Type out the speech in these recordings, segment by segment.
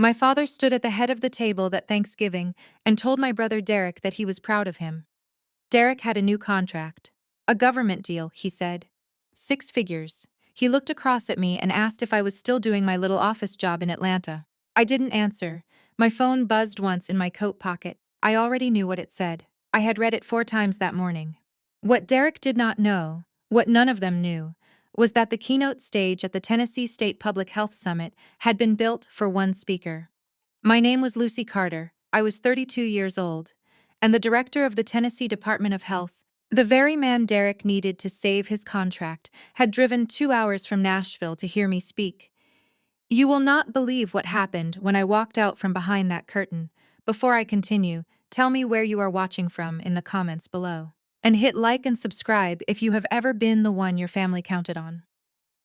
My father stood at the head of the table that Thanksgiving and told my brother Derek that he was proud of him. Derek had a new contract. A government deal, he said. 6 figures. He looked across at me and asked if I was still doing my little office job in Atlanta. I didn't answer. My phone buzzed once in my coat pocket. I already knew what it said. I had read it 4 times that morning. What Derek did not know, what none of them knew, was that the keynote stage at the Tennessee State Public Health Summit had been built for one speaker. My name was Lucy Carter. I was 32 years old, and the director of the Tennessee Department of Health, the very man Derek needed to save his contract, had driven 2 hours from Nashville to hear me speak. You will not believe what happened when I walked out from behind that curtain. Before I continue, tell me where you are watching from in the comments below. And hit like and subscribe if you have ever been the one your family counted on.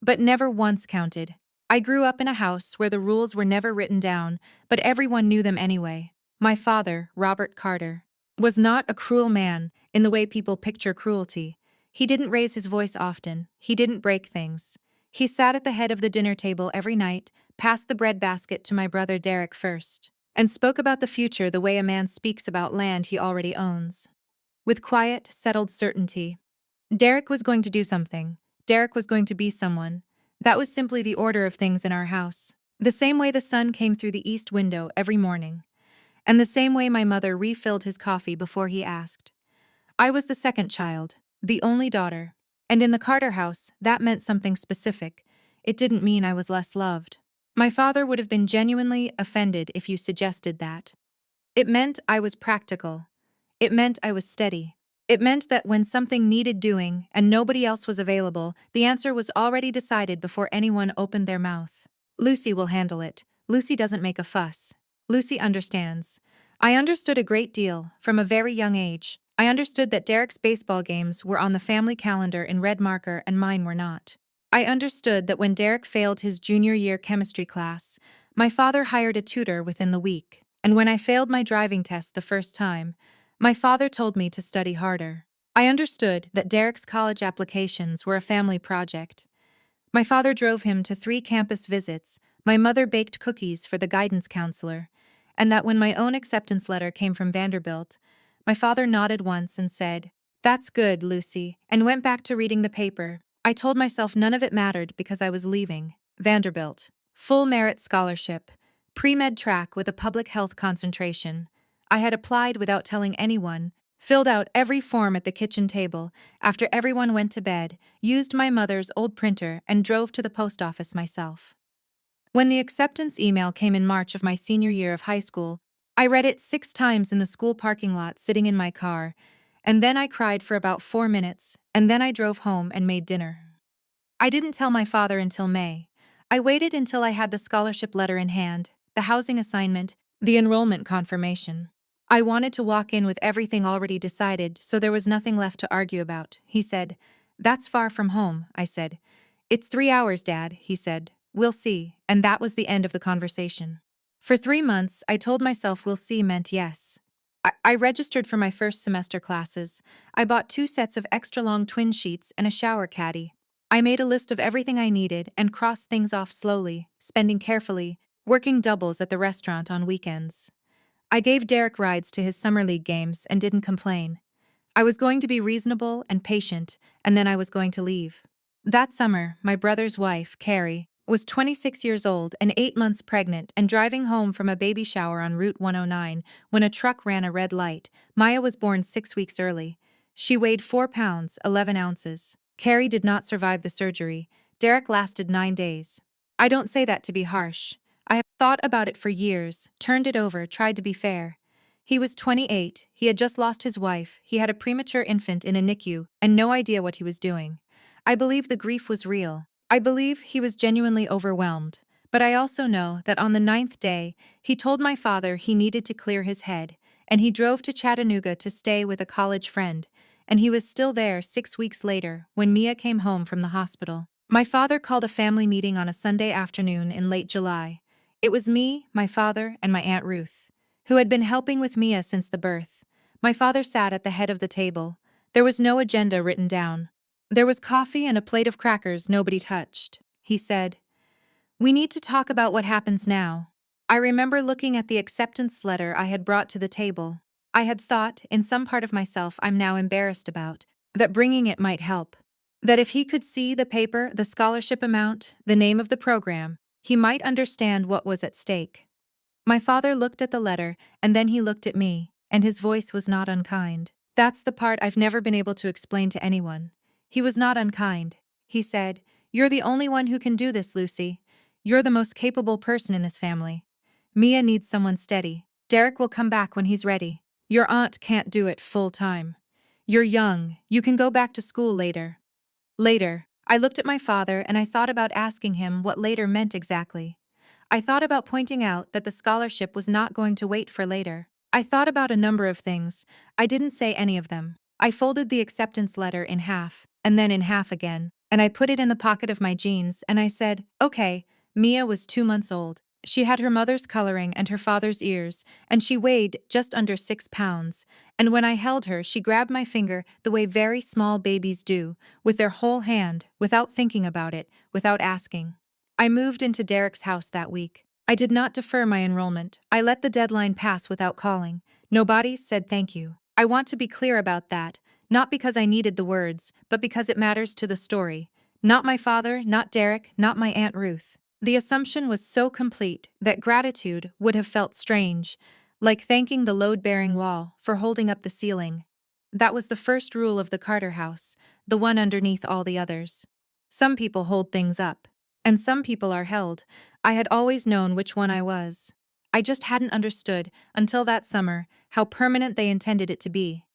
But never once counted. I grew up in a house where the rules were never written down, but everyone knew them anyway. My father, Robert Carter, was not a cruel man in the way people picture cruelty. He didn't raise his voice often. He didn't break things. He sat at the head of the dinner table every night, passed the bread basket to my brother Derek first, and spoke about the future the way a man speaks about land he already owns. With quiet, settled certainty. Derek was going to do something. Derek was going to be someone. That was simply the order of things in our house. The same way the sun came through the east window every morning, and the same way my mother refilled his coffee before he asked. I was the second child, the only daughter, and in the Carter house, that meant something specific. It didn't mean I was less loved. My father would have been genuinely offended if you suggested that. It meant I was practical. It meant I was steady. It meant that when something needed doing and nobody else was available, the answer was already decided before anyone opened their mouth. Lucy will handle it. Lucy doesn't make a fuss. Lucy understands. I understood a great deal, from a very young age. I understood that Derek's baseball games were on the family calendar in red marker and mine were not. I understood that when Derek failed his junior year chemistry class, my father hired a tutor within the week. And when I failed my driving test the first time, my father told me to study harder. I understood that Derek's college applications were a family project. My father drove him to 3 campus visits, my mother baked cookies for the guidance counselor, and that when my own acceptance letter came from Vanderbilt, my father nodded once and said, "That's good, Lucy," and went back to reading the paper. I told myself none of it mattered because I was leaving. Vanderbilt. Full merit scholarship. Pre-med track with a public health concentration. I had applied without telling anyone, filled out every form at the kitchen table, after everyone went to bed, used my mother's old printer, and drove to the post office myself. When the acceptance email came in March of my senior year of high school, I read it 6 times in the school parking lot sitting in my car, and then I cried for about 4 minutes, and then I drove home and made dinner. I didn't tell my father until May. I waited until I had the scholarship letter in hand, the housing assignment, the enrollment confirmation. I wanted to walk in with everything already decided, so there was nothing left to argue about. He said, "That's far from home," I said. "It's 3 hours, Dad," he said. "We'll see," and that was the end of the conversation. For 3 months, I told myself we'll see meant yes. I registered for my first semester classes. I bought 2 sets of extra-long twin sheets and a shower caddy. I made a list of everything I needed and crossed things off slowly, spending carefully, working doubles at the restaurant on weekends. I gave Derek rides to his summer league games and didn't complain. I was going to be reasonable and patient, and then I was going to leave. That summer, my brother's wife, Carrie, was 26 years old and 8 months pregnant and driving home from a baby shower on Route 109 when a truck ran a red light. Maya was born 6 weeks early. She weighed 4 pounds, 11 ounces. Carrie did not survive the surgery. Derek lasted 9 days. I don't say that to be harsh. I have thought about it for years, turned it over, tried to be fair. He was 28, he had just lost his wife, he had a premature infant in a NICU, and no idea what he was doing. I believe the grief was real. I believe he was genuinely overwhelmed. But I also know that on the 9th day, he told my father he needed to clear his head, and he drove to Chattanooga to stay with a college friend, and he was still there 6 weeks later when Mia came home from the hospital. My father called a family meeting on a Sunday afternoon in late July. It was me, my father, and my Aunt Ruth, who had been helping with Mia since the birth. My father sat at the head of the table. There was no agenda written down. There was coffee and a plate of crackers nobody touched. He said, "We need to talk about what happens now." I remember looking at the acceptance letter I had brought to the table. I had thought, in some part of myself I'm now embarrassed about, that bringing it might help. That if he could see the paper, the scholarship amount, the name of the program, he might understand what was at stake. My father looked at the letter, and then he looked at me, and his voice was not unkind. That's the part I've never been able to explain to anyone. He was not unkind. He said, "You're the only one who can do this, Lucy. You're the most capable person in this family. Mia needs someone steady. Derek will come back when he's ready. Your aunt can't do it full time. You're young. You can go back to school later." Later, I looked at my father and I thought about asking him what later meant exactly. I thought about pointing out that the scholarship was not going to wait for later. I thought about a number of things. I didn't say any of them. I folded the acceptance letter in half, and then in half again, and I put it in the pocket of my jeans and I said, "Okay." Mia was 2 months old. She had her mother's coloring and her father's ears, and she weighed just under 6 pounds. And when I held her, she grabbed my finger the way very small babies do, with their whole hand, without thinking about it, without asking. I moved into Derek's house that week. I did not defer my enrollment. I let the deadline pass without calling. Nobody said thank you. I want to be clear about that, not because I needed the words, but because it matters to the story. Not my father, not Derek, not my Aunt Ruth. The assumption was so complete that gratitude would have felt strange, like thanking the load-bearing wall for holding up the ceiling. That was the first rule of the Carter house, the one underneath all the others. Some people hold things up, and some people are held. I had always known which one I was. I just hadn't understood, until that summer, how permanent they intended it to be.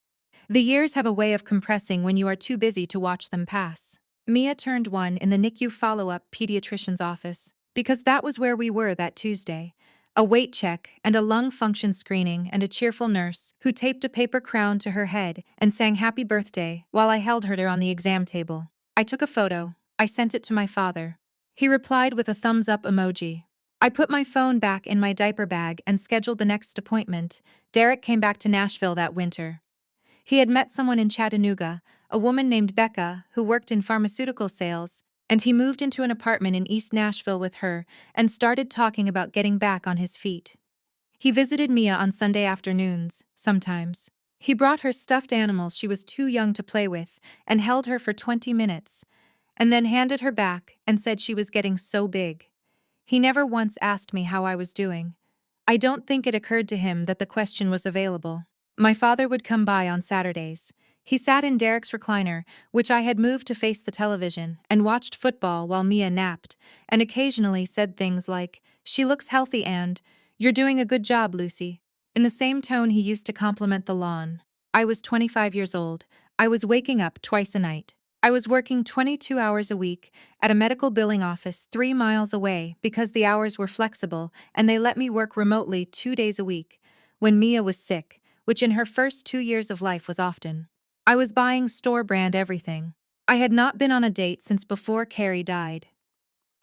The years have a way of compressing when you are too busy to watch them pass. Mia turned 1 in the NICU follow-up pediatrician's office, because that was where we were that Tuesday. A weight check and a lung function screening and a cheerful nurse who taped a paper crown to her head and sang happy birthday while I held her there on the exam table. I took a photo. I sent it to my father. He replied with a thumbs-up emoji. I put my phone back in my diaper bag and scheduled the next appointment. Derek came back to Nashville that winter. He had met someone in Chattanooga, a woman named Becca, who worked in pharmaceutical sales, and he moved into an apartment in East Nashville with her and started talking about getting back on his feet. He visited Mia on Sunday afternoons, sometimes. He brought her stuffed animals she was too young to play with and held her for 20 minutes, and then handed her back and said she was getting so big. He never once asked me how I was doing. I don't think it occurred to him that the question was available. My father would come by on Saturdays. He sat in Derek's recliner, which I had moved to face the television, and watched football while Mia napped, and occasionally said things like, "She looks healthy," and "You're doing a good job, Lucy," in the same tone he used to compliment the lawn. I was 25 years old. I was waking up twice a night. I was working 22 hours a week at a medical billing office 3 miles away because the hours were flexible and they let me work remotely 2 days a week. When Mia was sick, which in her first 2 years of life was often, I was buying store-brand everything. I had not been on a date since before Carrie died.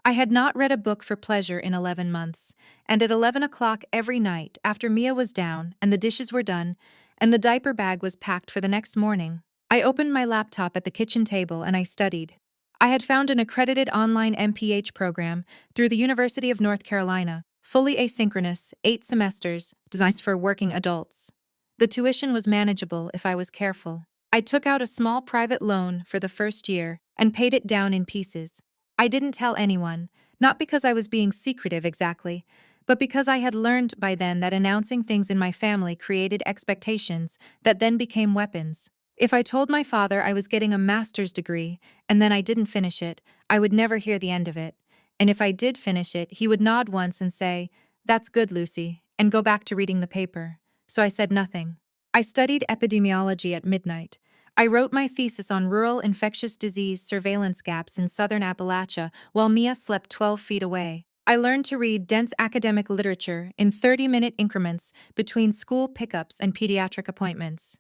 I had not read a book for pleasure in 11 months, and at 11 o'clock every night after Mia was down and the dishes were done and the diaper bag was packed for the next morning, I opened my laptop at the kitchen table and I studied. I had found an accredited online MPH program through the University of North Carolina, fully asynchronous, 8 semesters, designed for working adults. The tuition was manageable if I was careful. I took out a small private loan for the first year and paid it down in pieces. I didn't tell anyone, not because I was being secretive exactly, but because I had learned by then that announcing things in my family created expectations that then became weapons. If I told my father I was getting a master's degree and then I didn't finish it, I would never hear the end of it. And if I did finish it, he would nod once and say, "That's good, Lucy," and go back to reading the paper. So I said nothing. I studied epidemiology at midnight. I wrote my thesis on rural infectious disease surveillance gaps in southern Appalachia while Mia slept 12 feet away. I learned to read dense academic literature in 30-minute increments between school pickups and pediatric appointments.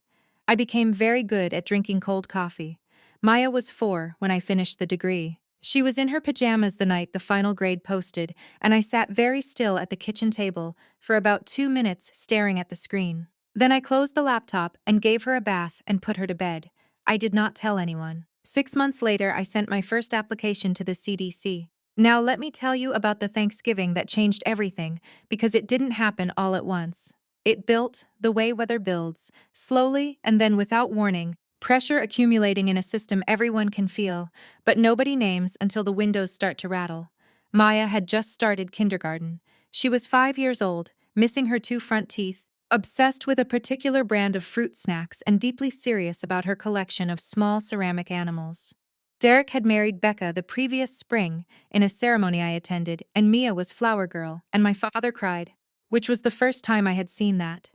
I became very good at drinking cold coffee. Maya was 4 when I finished the degree. She was in her pajamas the night the final grade posted, and I sat very still at the kitchen table for about 2 minutes staring at the screen. Then I closed the laptop and gave her a bath and put her to bed. I did not tell anyone. 6 months later, I sent my first application to the CDC. Now let me tell you about the Thanksgiving that changed everything, because it didn't happen all at once. It built, the way weather builds, slowly and then without warning, pressure accumulating in a system everyone can feel, but nobody names until the windows start to rattle. Maya had just started kindergarten. She was 5 years old, missing her two front teeth, obsessed with a particular brand of fruit snacks and deeply serious about her collection of small ceramic animals. Derek had married Becca the previous spring in a ceremony I attended, and Mia was flower girl, and my father cried, which was the first time I had seen that.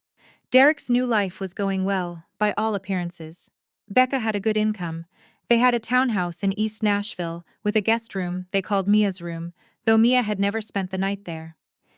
Derek's new life was going well, by all appearances. Becca had a good income. They had a townhouse in East Nashville with a guest room they called Mia's room, though Mia had never spent the night there.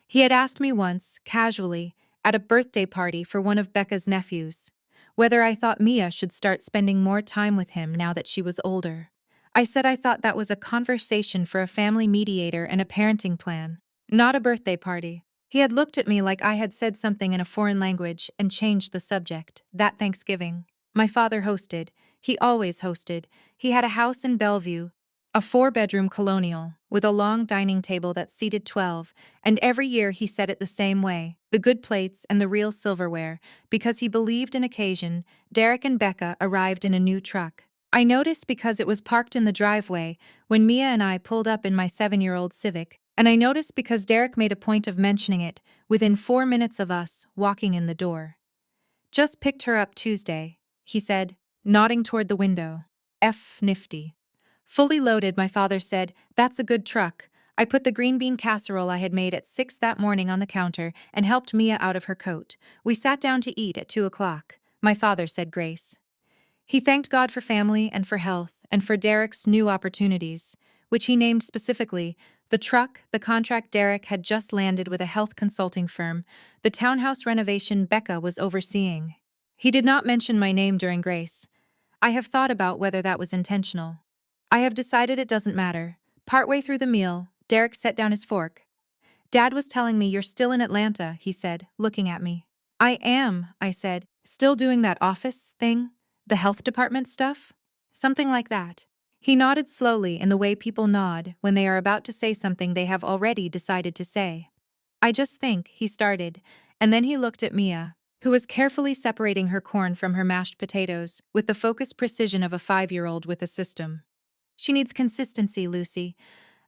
He had asked me once, casually, at a birthday party for one of Becca's nephews, whether I thought Mia should start spending more time with him now that she was older. I said I thought that was a conversation for a family mediator and a parenting plan, not a birthday party. He had looked at me like I had said something in a foreign language and changed the subject. That Thanksgiving, my father hosted. He always hosted. He had a house in Bellevue, a four-bedroom colonial, with a long dining table that seated 12, and every year he said it the same way, the good plates and the real silverware, because he believed in occasion. Derek and Becca arrived in a new truck. I noticed because it was parked in the driveway when Mia and I pulled up in my 7-year-old Civic, and I noticed because Derek made a point of mentioning it within 4 minutes of us walking in the door. Just picked her up Tuesday, he said, nodding toward the window. F nifty. Fully loaded, my father said, that's a good truck. I put the green bean casserole I had made at 6 that morning on the counter and helped Mia out of her coat. We sat down to eat at 2 o'clock. My father said grace. He thanked God for family and for health and for Derek's new opportunities, which he named specifically the truck, the contract Derek had just landed with a health consulting firm, the townhouse renovation Becca was overseeing. He did not mention my name during grace. I have thought about whether that was intentional. I have decided it doesn't matter. Partway through the meal, Derek set down his fork. Dad was telling me you're still in Atlanta, he said, looking at me. I am, I said, still doing that office thing? The health department stuff? Something like that. He nodded slowly in the way people nod when they are about to say something they have already decided to say. I just think, he started, and then he looked at Mia, who was carefully separating her corn from her mashed potatoes with the focused precision of a 5-year-old with a system. She needs consistency, Lucy.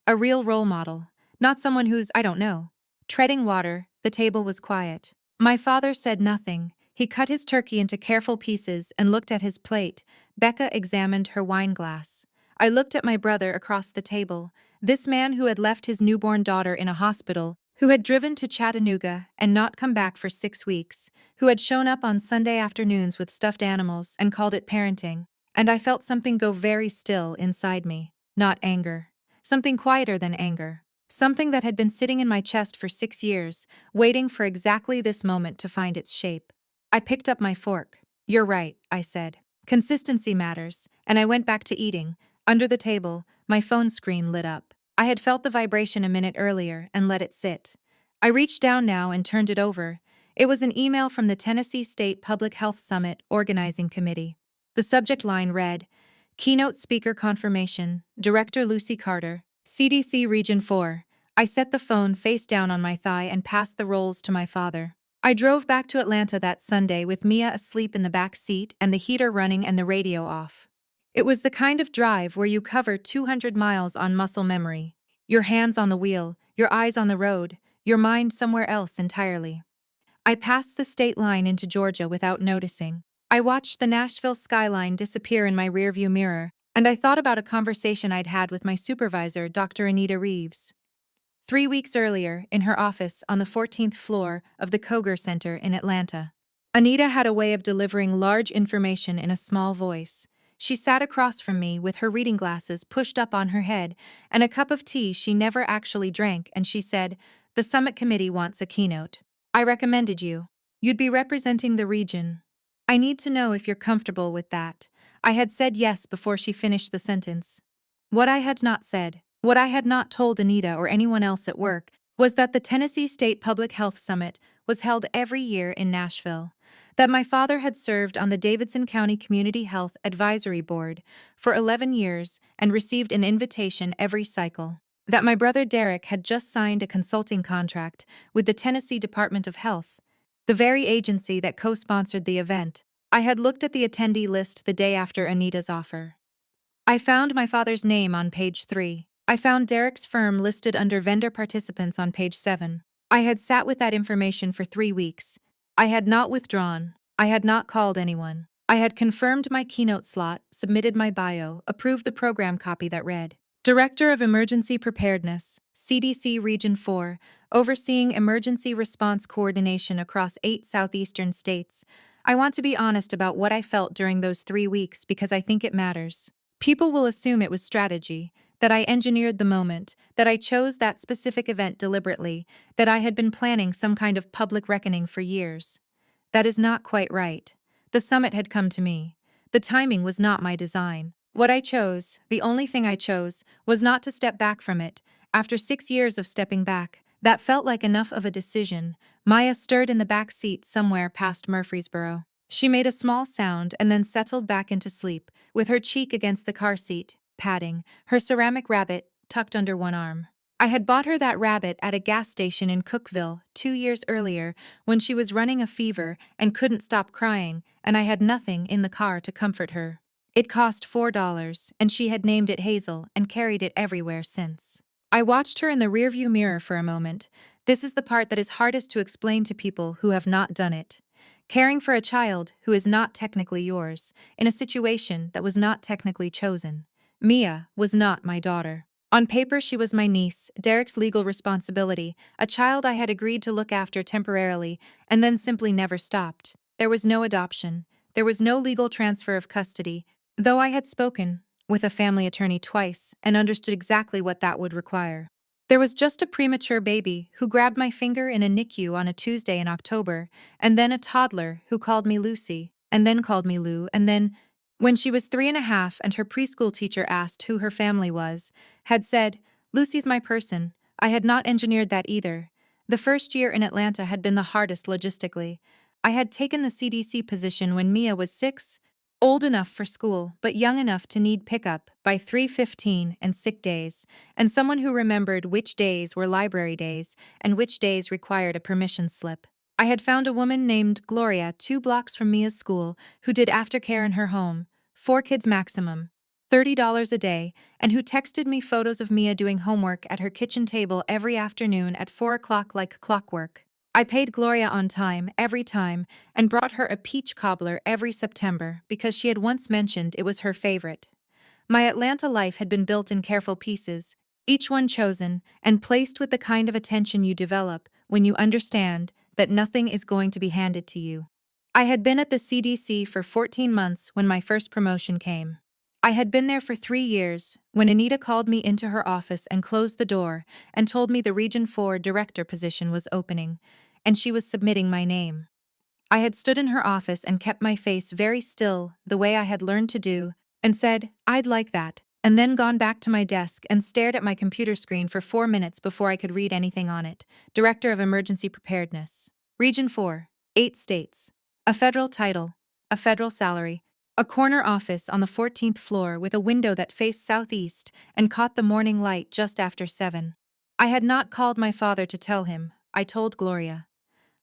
A real role model, not someone who's, I don't know. Treading water, the table was quiet. My father said nothing. He cut his turkey into careful pieces and looked at his plate. Becca examined her wine glass. I looked at my brother across the table, this man who had left his newborn daughter in a hospital, who had driven to Chattanooga and not come back for 6 weeks, who had shown up on Sunday afternoons with stuffed animals and called it parenting. And I felt something go very still inside me, not anger. Something quieter than anger. Something that had been sitting in my chest for 6 years, waiting for exactly this moment to find its shape. I picked up my fork. You're right, I said. Consistency matters, and I went back to eating. Under the table, my phone screen lit up. I had felt the vibration a minute earlier and let it sit. I reached down now and turned it over. It was an email from the Tennessee State Public Health Summit Organizing Committee. The subject line read, Keynote Speaker Confirmation, Director Lucy Carter, CDC Region 4. I set the phone face down on my thigh and passed the rolls to my father. I drove back to Atlanta that Sunday with Mia asleep in the back seat and the heater running and the radio off. It was the kind of drive where you cover 200 miles on muscle memory. Your hands on the wheel, your eyes on the road, your mind somewhere else entirely. I passed the state line into Georgia without noticing. I watched the Nashville skyline disappear in my rearview mirror, and I thought about a conversation I'd had with my supervisor, Dr. Anita Reeves. 3 weeks earlier, in her office on the 14th floor of the Koger Center in Atlanta. Anita had a way of delivering large information in a small voice. She sat across from me with her reading glasses pushed up on her head and a cup of tea she never actually drank, and she said, "The summit committee wants a keynote. I recommended you. You'd be representing the region. I need to know if you're comfortable with that." I had said yes before she finished the sentence. What I had not said, what I had not told Anita or anyone else at work, was that the Tennessee State Public Health Summit was held every year in Nashville, that my father had served on the Davidson County Community Health Advisory Board for 11 years and received an invitation every cycle. that my brother Derek had just signed a consulting contract with the Tennessee Department of Health, the very agency that co-sponsored the event. I had looked at the attendee list the day after Anita's offer. I found my father's name on page 3. I found Derek's firm listed under vendor participants on page 7. I had sat with that information for 3 weeks. I had not withdrawn. I had not called anyone. I had confirmed my keynote slot, submitted my bio, approved the program copy that read, Director of Emergency Preparedness, CDC Region 4, overseeing emergency response coordination across 8 southeastern states. I want to be honest about what I felt during those 3 weeks because I think it matters. People will assume it was strategy, that I engineered the moment, that I chose that specific event deliberately, that I had been planning some kind of public reckoning for years. That is not quite right. The summit had come to me. The timing was not my design. What I chose, the only thing I chose, was not to step back from it. After 6 years of stepping back, that felt like enough of a decision. Maya stirred in the back seat somewhere past Murfreesboro. She made a small sound and then settled back into sleep, with her cheek against the car seat, padding, her ceramic rabbit tucked under one arm. I had bought her that rabbit at a gas station in Cookeville 2 years earlier when she was running a fever and couldn't stop crying, and I had nothing in the car to comfort her. It cost $4, and she had named it Hazel and carried it everywhere since. I watched her in the rearview mirror for a moment. This is the part that is hardest to explain to people who have not done it. Caring for a child who is not technically yours, in a situation that was not technically chosen. Mia was not my daughter. On paper, she was my niece, Derek's legal responsibility, a child I had agreed to look after temporarily, and then simply never stopped. There was no adoption. There was no legal transfer of custody, though I had spoken with a family attorney twice and understood exactly what that would require. There was just a premature baby who grabbed my finger in a NICU on a Tuesday in October, and then a toddler who called me Lucy, and then called me Lou, and then, when she was 3.5 and her preschool teacher asked who her family was, had said, Lucy's my person. I had not engineered that either. The first year in Atlanta had been the hardest logistically. I had taken the CDC position when Mia was 6, old enough for school, but young enough to need pickup by 3:15 and sick days, and someone who remembered which days were library days and which days required a permission slip. I had found a woman named Gloria 2 blocks from Mia's school who did aftercare in her home, 4 kids maximum, $30 a day, and who texted me photos of Mia doing homework at her kitchen table every afternoon at 4 o'clock like clockwork. I paid Gloria on time, every time, and brought her a peach cobbler every September because she had once mentioned it was her favorite. My Atlanta life had been built in careful pieces, each one chosen and placed with the kind of attention you develop when you understand that nothing is going to be handed to you. I had been at the CDC for 14 months when my first promotion came. I had been there for 3 years when Anita called me into her office and closed the door and told me the Region 4 director position was opening, and she was submitting my name. I had stood in her office and kept my face very still, the way I had learned to do, and said, I'd like that, and then gone back to my desk and stared at my computer screen for 4 minutes before I could read anything on it. Director of Emergency Preparedness. Region 4. 8 states. A federal title. A federal salary. A corner office on the 14th floor with a window that faced southeast and caught the morning light just after 7. I had not called my father to tell him. I told Gloria.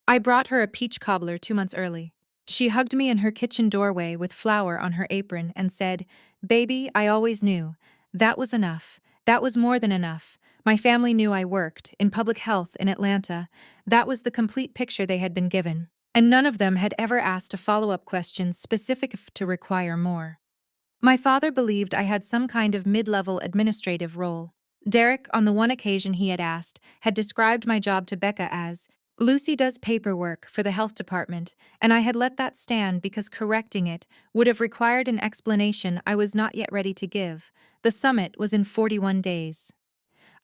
I brought her a peach cobbler 2 months early. She hugged me in her kitchen doorway with flour on her apron and said, Baby, I always knew. That was enough. That was more than enough. My family knew I worked in public health in Atlanta. That was the complete picture they had been given. And none of them had ever asked a follow-up question specific to require more. My father believed I had some kind of mid-level administrative role. Derek, on the one occasion he had asked, had described my job to Becca as, Lucy does paperwork for the health department, and I had let that stand because correcting it would have required an explanation I was not yet ready to give. The summit was in 41 days.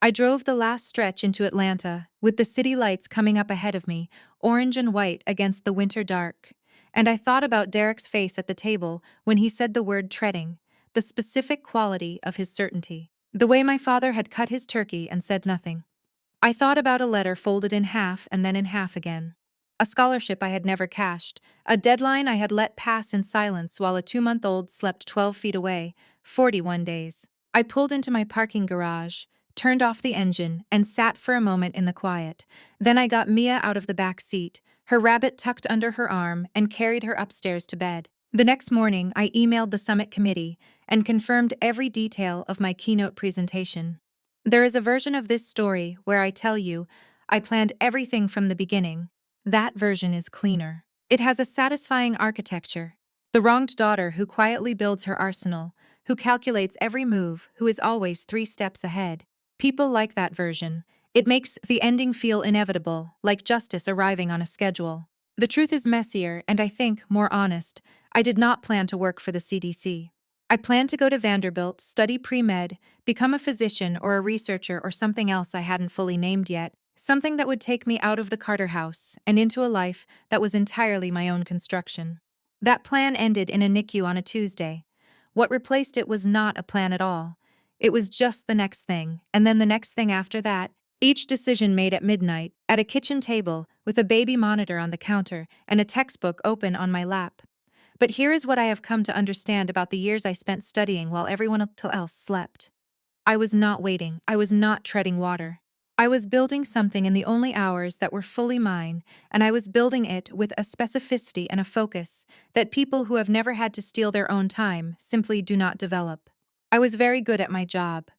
I drove the last stretch into Atlanta, with the city lights coming up ahead of me, orange and white against the winter dark. And I thought about Derek's face at the table when he said the word treading, the specific quality of his certainty. The way my father had cut his turkey and said nothing. I thought about a letter folded in half and then in half again. A scholarship I had never cashed, a deadline I had let pass in silence while a 2-month-old slept 12 feet away, 41 days. I pulled into my parking garage, turned off the engine, and sat for a moment in the quiet. Then I got Mia out of the back seat, her rabbit tucked under her arm, and carried her upstairs to bed. The next morning, I emailed the summit committee and confirmed every detail of my keynote presentation. There is a version of this story where I tell you I planned everything from the beginning. That version is cleaner. It has a satisfying architecture. The wronged daughter who quietly builds her arsenal, who calculates every move, who is always 3 steps ahead. People like that version. It makes the ending feel inevitable, like justice arriving on a schedule. The truth is messier and I think more honest. I did not plan to work for the CDC. I planned to go to Vanderbilt, study pre-med, become a physician or a researcher or something else I hadn't fully named yet, something that would take me out of the Carter house and into a life that was entirely my own construction. That plan ended in a NICU on a Tuesday. What replaced it was not a plan at all. It was just the next thing, and then the next thing after that, each decision made at midnight, at a kitchen table, with a baby monitor on the counter and a textbook open on my lap. But here is what I have come to understand about the years I spent studying while everyone else slept. I was not waiting, I was not treading water. I was building something in the only hours that were fully mine, and I was building it with a specificity and a focus that people who have never had to steal their own time simply do not develop. I was very good at my job.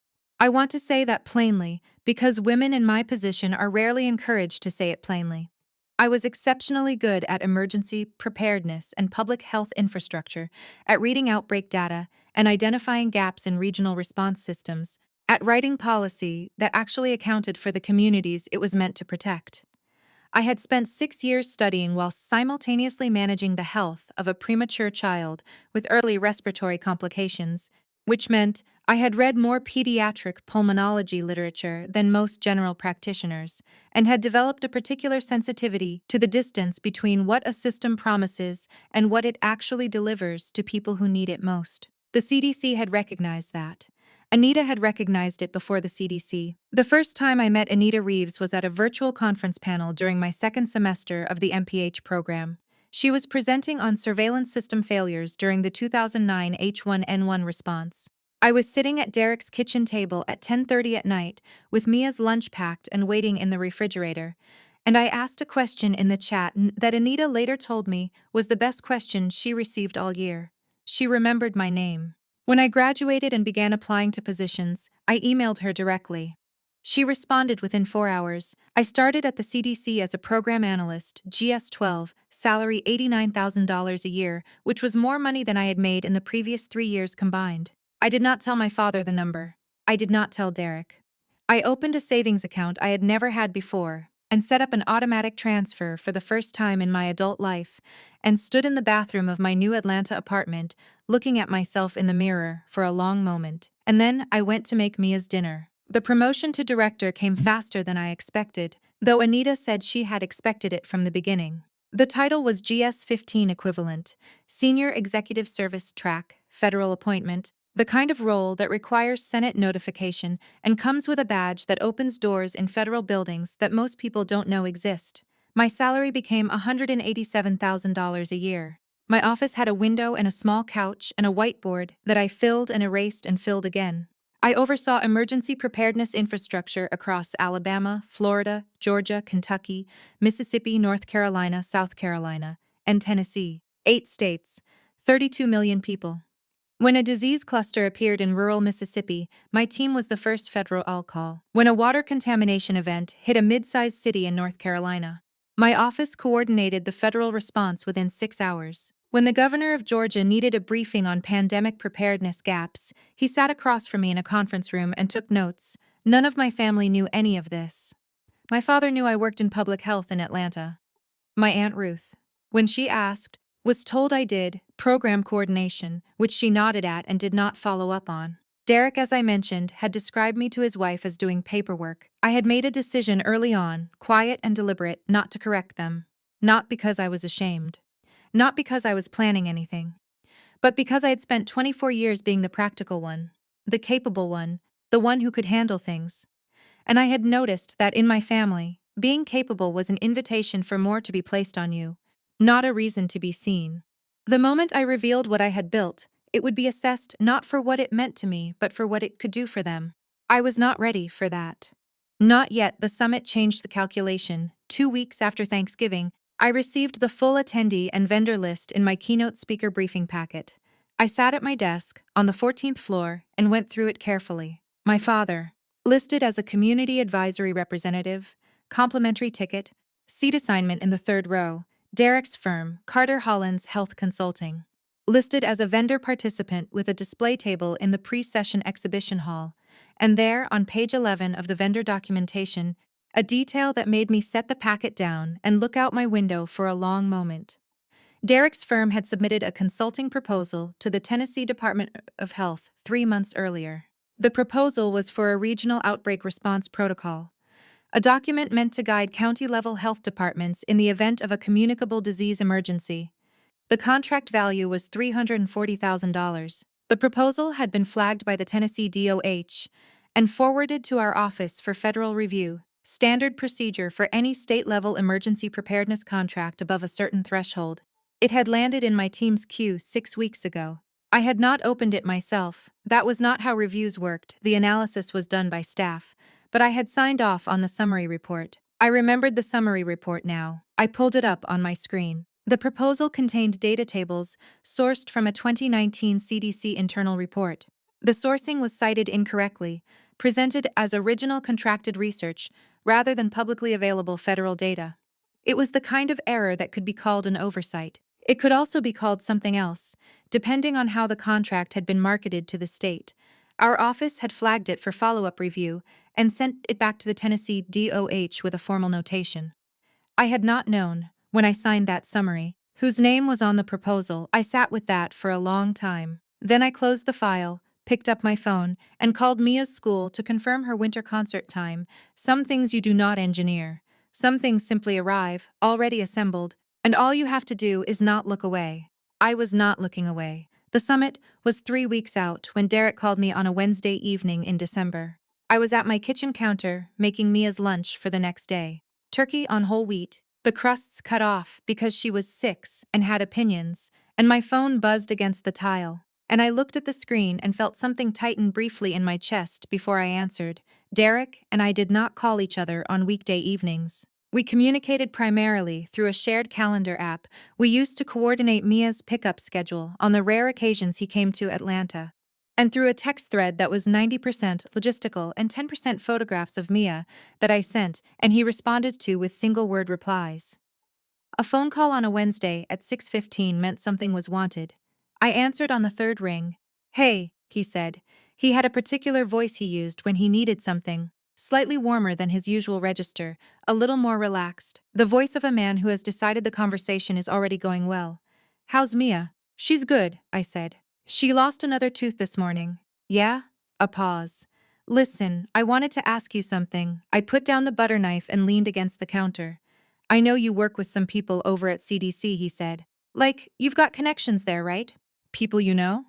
I want to say that plainly because women in my position are rarely encouraged to say it plainly. I was exceptionally good at emergency preparedness and public health infrastructure, at reading outbreak data and identifying gaps in regional response systems, at writing policy that actually accounted for the communities it was meant to protect. I had spent 6 years studying while simultaneously managing the health of a premature child with early respiratory complications, which meant I had read more pediatric pulmonology literature than most general practitioners, and had developed a particular sensitivity to the distance between what a system promises and what it actually delivers to people who need it most. The CDC had recognized that. Anita had recognized it before the CDC. The first time I met Anita Reeves was at a virtual conference panel during my second semester of the MPH program. She was presenting on surveillance system failures during the 2009 H1N1 response. I was sitting at Derek's kitchen table at 10:30 at night with Mia's lunch packed and waiting in the refrigerator, and I asked a question in the chat that Anita later told me was the best question she received all year. She remembered my name. When I graduated and began applying to positions, I emailed her directly. She responded within 4 hours. I started at the CDC as a program analyst, GS-12, salary $89,000 a year, which was more money than I had made in the previous 3 years combined. I did not tell my father the number. I did not tell Derek. I opened a savings account I had never had before and set up an automatic transfer for the first time in my adult life and stood in the bathroom of my new Atlanta apartment looking at myself in the mirror for a long moment. And then I went to make Mia's dinner. The promotion to director came faster than I expected, though Anita said she had expected it from the beginning. The title was GS-15 equivalent, Senior Executive Service Track, Federal Appointment, the kind of role that requires Senate notification and comes with a badge that opens doors in federal buildings that most people don't know exist. My salary became $187,000 a year. My office had a window and a small couch and a whiteboard that I filled and erased and filled again. I oversaw emergency preparedness infrastructure across Alabama, Florida, Georgia, Kentucky, Mississippi, North Carolina, South Carolina, and Tennessee. 8 states, 32 million people. When a disease cluster appeared in rural Mississippi, my team was the first federal call. When a water contamination event hit a mid-sized city in North Carolina, my office coordinated the federal response within 6 hours. When the governor of Georgia needed a briefing on pandemic preparedness gaps, he sat across from me in a conference room and took notes. None of my family knew any of this. My father knew I worked in public health in Atlanta. My Aunt Ruth, when she asked, was told I did program coordination, which she nodded at and did not follow up on. Derek, as I mentioned, had described me to his wife as doing paperwork. I had made a decision early on, quiet and deliberate, not to correct them. Not because I was ashamed. Not because I was planning anything. But because I had spent 24 years being the practical one, the capable one, the one who could handle things. And I had noticed that in my family, being capable was an invitation for more to be placed on you, not a reason to be seen. The moment I revealed what I had built, it would be assessed not for what it meant to me, but for what it could do for them. I was not ready for that. Not yet. The summit changed the calculation. 2 weeks after Thanksgiving, I received the full attendee and vendor list in my keynote speaker briefing packet. I sat at my desk on the 14th floor and went through it carefully. My father, listed as a community advisory representative, complimentary ticket, seat assignment in the third row. Derek's firm, Carter Hollins Health Consulting, listed as a vendor participant with a display table in the pre-session exhibition hall. And there, on page 11 of the vendor documentation, a detail that made me set the packet down and look out my window for a long moment. Derek's firm had submitted a consulting proposal to the Tennessee Department of Health 3 months earlier. The proposal was for a regional outbreak response protocol, a document meant to guide county-level health departments in the event of a communicable disease emergency. The contract value was $340,000. The proposal had been flagged by the Tennessee DOH and forwarded to our office for federal review, standard procedure for any state-level emergency preparedness contract above a certain threshold. It had landed in my team's queue 6 weeks ago. I had not opened it myself. That was not how reviews worked. The analysis was done by staff, but I had signed off on the summary report. I remembered the summary report now. I pulled it up on my screen. The proposal contained data tables sourced from a 2019 CDC internal report. The sourcing was cited incorrectly, presented as original contracted research rather than publicly available federal data. It was the kind of error that could be called an oversight. It could also be called something else, depending on how the contract had been marketed to the state. Our office had flagged it for follow-up review and sent it back to the Tennessee DOH with a formal notation. I had not known, when I signed that summary, whose name was on the proposal. I sat with that for a long time. Then I closed the file, picked up my phone, and called Mia's school to confirm her winter concert time. Some things you do not engineer. Some things simply arrive, already assembled, and all you have to do is not look away. I was not looking away. The summit was 3 weeks out when Derek called me on a Wednesday evening in December. I was at my kitchen counter, making Mia's lunch for the next day. Turkey on whole wheat, the crusts cut off because she was 6 and had opinions, and my phone buzzed against the tile. And I looked at the screen and felt something tighten briefly in my chest before I answered. Derek and I did not call each other on weekday evenings. We communicated primarily through a shared calendar app we used to coordinate Mia's pickup schedule on the rare occasions he came to Atlanta, and through a text thread that was 90% logistical and 10% photographs of Mia that I sent and he responded to with single-word replies. A phone call on a Wednesday at 6:15 meant something was wanted. I answered on the third ring. "Hey," he said. He had a particular voice he used when he needed something, slightly warmer than his usual register, a little more relaxed. The voice of a man who has decided the conversation is already going well. "How's Mia?" "She's good," I said. "She lost another tooth this morning." "Yeah?" A pause. "Listen, I wanted to ask you something." I put down the butter knife and leaned against the counter. "I know you work with some people over at CDC," he said. "Like, you've got connections there, right?" "People you know?"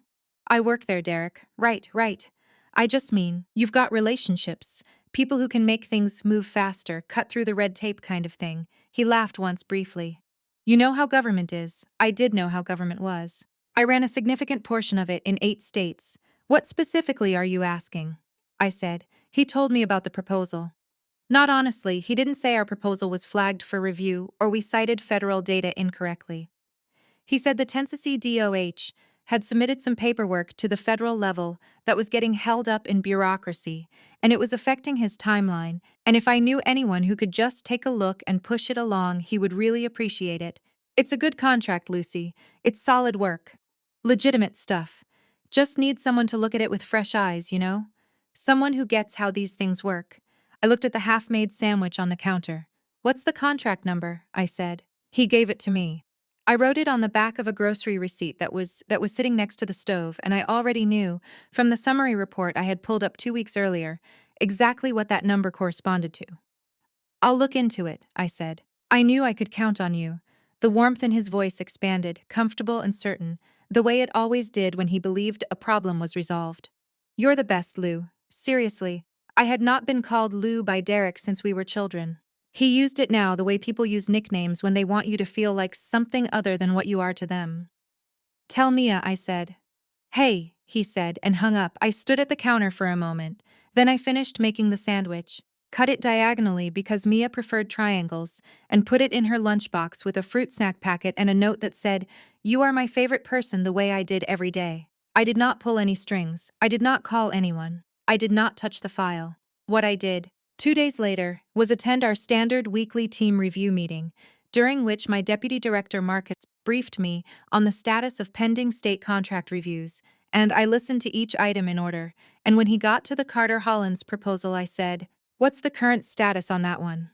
"I work there, Derek." Right. I just mean, you've got relationships. People who can make things move faster, cut through the red tape kind of thing." He laughed once briefly. "You know how government is." I did know how government was. I ran a significant portion of it in 8 states. "What specifically are you asking?" I said. He told me about the proposal. Not honestly, he didn't say our proposal was flagged for review or we cited federal data incorrectly. He said the Tennessee DOH had submitted some paperwork to the federal level that was getting held up in bureaucracy, and it was affecting his timeline, and if I knew anyone who could just take a look and push it along, he would really appreciate it. "It's a good contract, Lucy. It's solid work. Legitimate stuff. Just need someone to look at it with fresh eyes, you know? Someone who gets how these things work." I looked at the half-made sandwich on the counter. "What's the contract number?" I said. He gave it to me. I wrote it on the back of a grocery receipt that was sitting next to the stove, and I already knew, from the summary report I had pulled up 2 weeks earlier, exactly what that number corresponded to. "I'll look into it," I said. I knew I could count on you. The warmth in his voice expanded, comfortable and certain, the way it always did when he believed a problem was resolved. "You're the best, Lou. Seriously. I had not been called Lou by Derek since we were children. He used it now the way people use nicknames when they want you to feel like something other than what you are to them. "Tell Mia," I said. "Hey," he said and hung up. I stood at the counter for a moment, Then I finished making the sandwich, cut it diagonally because Mia preferred triangles, and put it in her lunchbox with a fruit snack packet and a note that said, "You are my favorite person," the way I did every day. I did not pull any strings. I did not call anyone. I did not touch the file. What I did, 2 days later, was attend our standard weekly team review meeting, during which my deputy director Marcus briefed me on the status of pending state contract reviews, and I listened to each item in order, and when he got to the Carter Hollins proposal I said, "What's the current status on that one?"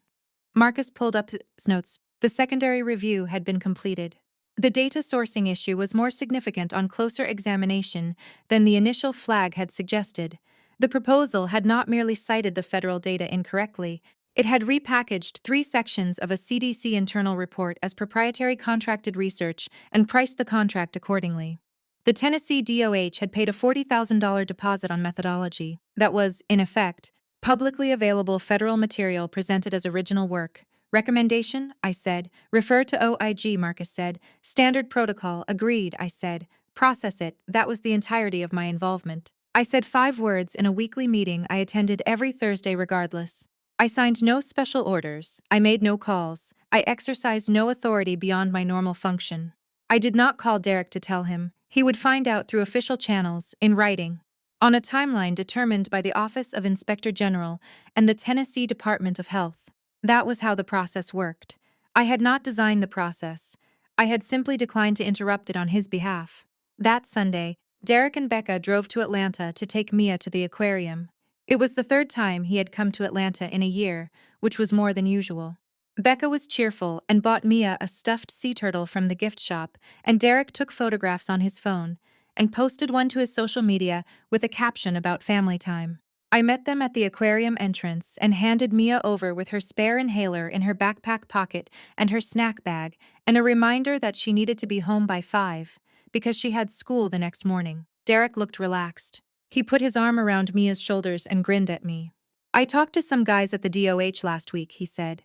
Marcus pulled up his notes. The secondary review had been completed. The data sourcing issue was more significant on closer examination than the initial flag had suggested. The proposal had not merely cited the federal data incorrectly, it had repackaged 3 sections of a CDC internal report as proprietary contracted research and priced the contract accordingly. The Tennessee DOH had paid a $40,000 deposit on methodology that was, in effect, publicly available federal material presented as original work. Recommendation? I said. Refer to OIG, Marcus said. Standard protocol. Agreed, I said. Process it. That was the entirety of my involvement. I said 5 words in a weekly meeting I attended every Thursday regardless. I signed no special orders. I made no calls. I exercised no authority beyond my normal function. I did not call Derek to tell him. He would find out through official channels, in writing, on a timeline determined by the Office of Inspector General and the Tennessee Department of Health. That was how the process worked. I had not designed the process. I had simply declined to interrupt it on his behalf. That Sunday, Derek and Becca drove to Atlanta to take Mia to the aquarium. It was the 3rd time he had come to Atlanta in a year, which was more than usual. Becca was cheerful and bought Mia a stuffed sea turtle from the gift shop, and Derek took photographs on his phone and posted one to his social media with a caption about family time. I met them at the aquarium entrance and handed Mia over with her spare inhaler in her backpack pocket and her snack bag, and a reminder that she needed to be home by 5 because she had school the next morning. Derek looked relaxed. He put his arm around Mia's shoulders and grinned at me. "I talked to some guys at the DOH last week," he said.